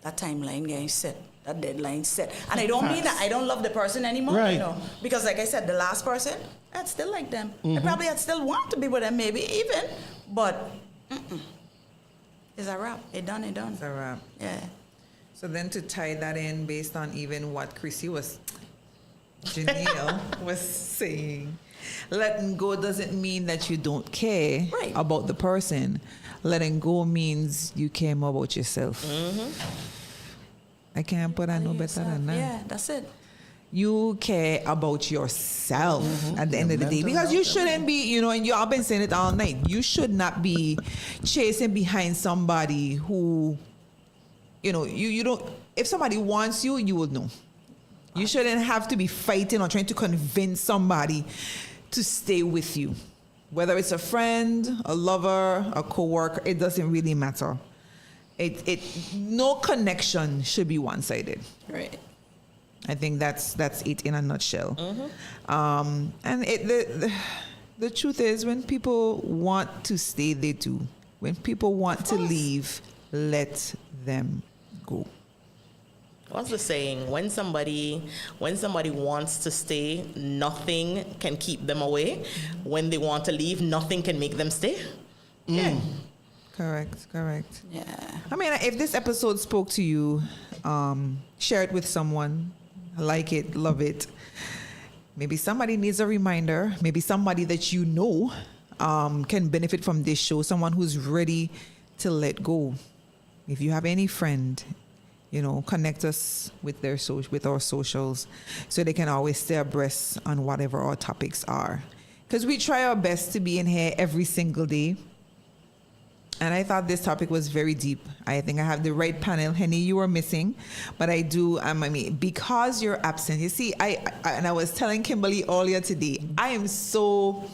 that timeline getting set, that deadline set. And I don't mean that I don't love the person anymore, Right. you know, because like I said, the last person, I'd still like them. I probably I'd still want to be with them, maybe even, but it's a wrap. It done. It's a wrap. Yeah. So then to tie that in based on even what Janelle was saying, letting go doesn't mean that you don't care Right. about the person. Letting go means you care more about yourself. I can't put that no better than that. Yeah, that's it. You care about yourself at the end of the day, because you shouldn't be, you know, and I've been saying it all night, you should not be chasing behind somebody who, you know, you don't, if somebody wants you, you will know. You shouldn't have to be fighting or trying to convince somebody to stay with you. Whether it's a friend, a lover, a coworker, it doesn't really matter. No connection should be one-sided. Right. I think that's it in a nutshell. And the truth is, when people want to stay, they do. When people want to leave, let them go. What's the saying? When somebody wants to stay, nothing can keep them away. When they want to leave, nothing can make them stay. Yeah. Correct. Yeah. I mean, if this episode spoke to you, share it with someone. Like it, love it. Maybe somebody needs a reminder. Maybe somebody that you know can benefit from this show. Someone who's ready to let go. If you have any friend, you know, connect us with with our socials so they can always stay abreast on whatever our topics are. Because we try our best to be in here every single day. And I thought this topic was very deep. I think I have the right panel. Henny, you were missing. But I do, I mean, because you're absent. You see, I was telling Kimberly earlier today, I am so,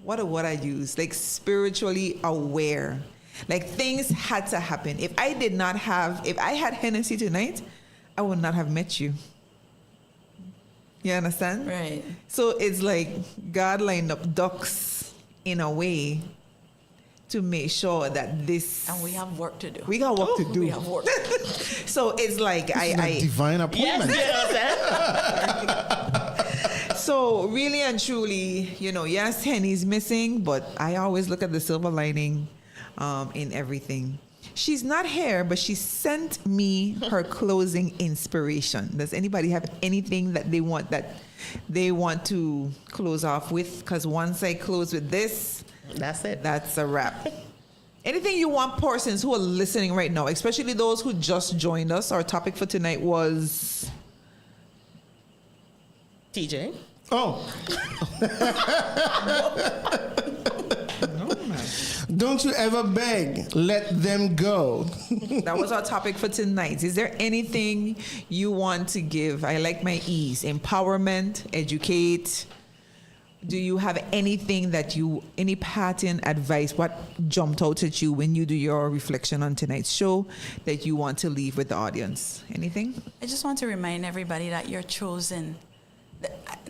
what a word I use, like spiritually aware. Like things had to happen. If I had Hennessy tonight, I would not have met you. You understand? Right. So it's like God lined up ducks in a way to make sure that this... And we have work to do. We got work to do. We have work to do. So it's like A divine appointment. So really and truly, you know, yes, Henny's missing, but I always look at the silver lining in everything. She's not here, but she sent me her closing inspiration. Does anybody have anything that they want to close off with? Because once I close with this, That's it. that's a wrap. Anything you want persons who are listening right now, especially those who just joined us. Our topic for tonight was... TJ. Oh. Don't you ever beg, let them go. That was our topic for tonight. Is there anything you want to give? I like my E's. Empowerment, educate, do you have anything any parting advice? What jumped out at you when you do your reflection on tonight's show that you want to leave with the audience? Anything? I just want to remind everybody that you're chosen.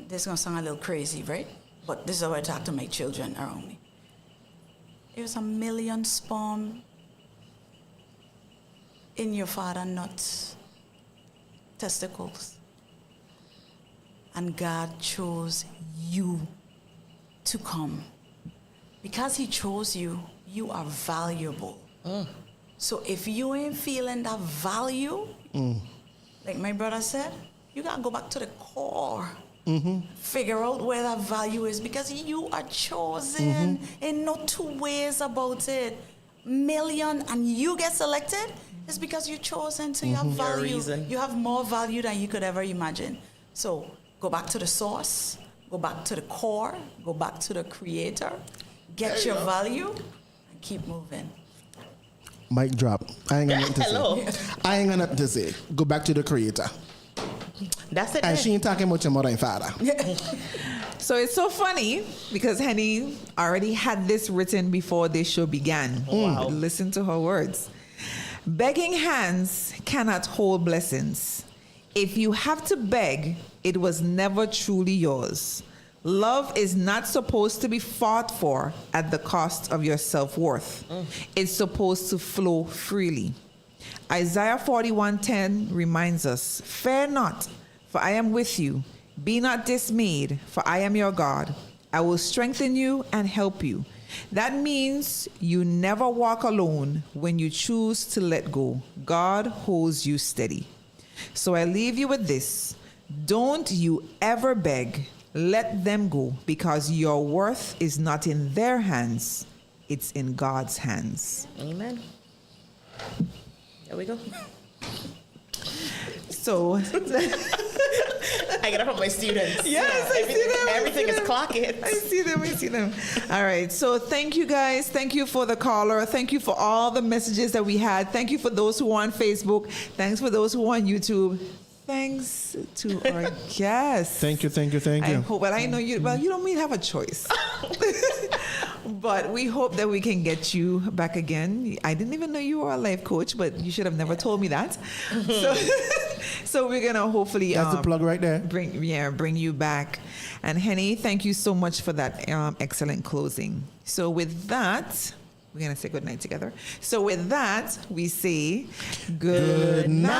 This is going to sound a little crazy, right? But this is how I talk to my children around me. There's 1 million sperm in your father nuts, testicles. And God chose you to come. Because he chose you, you are valuable. So if you ain't feeling that value, like my brother said, you got to go back to the core. Figure out where that value is, because you are chosen. Ain't no two ways about it. Million and you get selected is because you're chosen, so you have value. You have more value than you could ever imagine. So go back to the source, go back to the core, go back to the creator, get your value, and keep moving. Mic drop. I ain't got nothing to say. I ain't got nothing to say. Go back to the creator. That's it. And she ain't talking about your mother and father. So it's so funny because Henny already had this written before this show began. Wow. Listen to her words. Begging hands cannot hold blessings. If you have to beg, it was never truly yours. Love is not supposed to be fought for at the cost of your self-worth. It's supposed to flow freely. Isaiah 41:10 reminds us, "Fear not, for I am with you. Be not dismayed, for I am your God. I will strengthen you and help you." That means you never walk alone when you choose to let go. God holds you steady. So I leave you with this. Don't you ever beg. Let them go, because your worth is not in their hands. It's in God's hands. Amen. There we go. So I get it from my students. Yes, I see them. Everything is clocking. I see them. All right. So thank you guys. Thank you for the caller. Thank you for all the messages that we had. Thank you for those who are on Facebook. Thanks for those who are on YouTube. Thanks to our guests. Thank you. I hope, well, I know you, well, you don't really have a choice. But we hope that we can get you back again. I didn't even know you were a life coach, but you should have never told me that. So we're going to hopefully... That's the plug right there. Bring you back. And Henny, thank you so much for that excellent closing. So with that... We're going to say good night together. So with that, we say good night.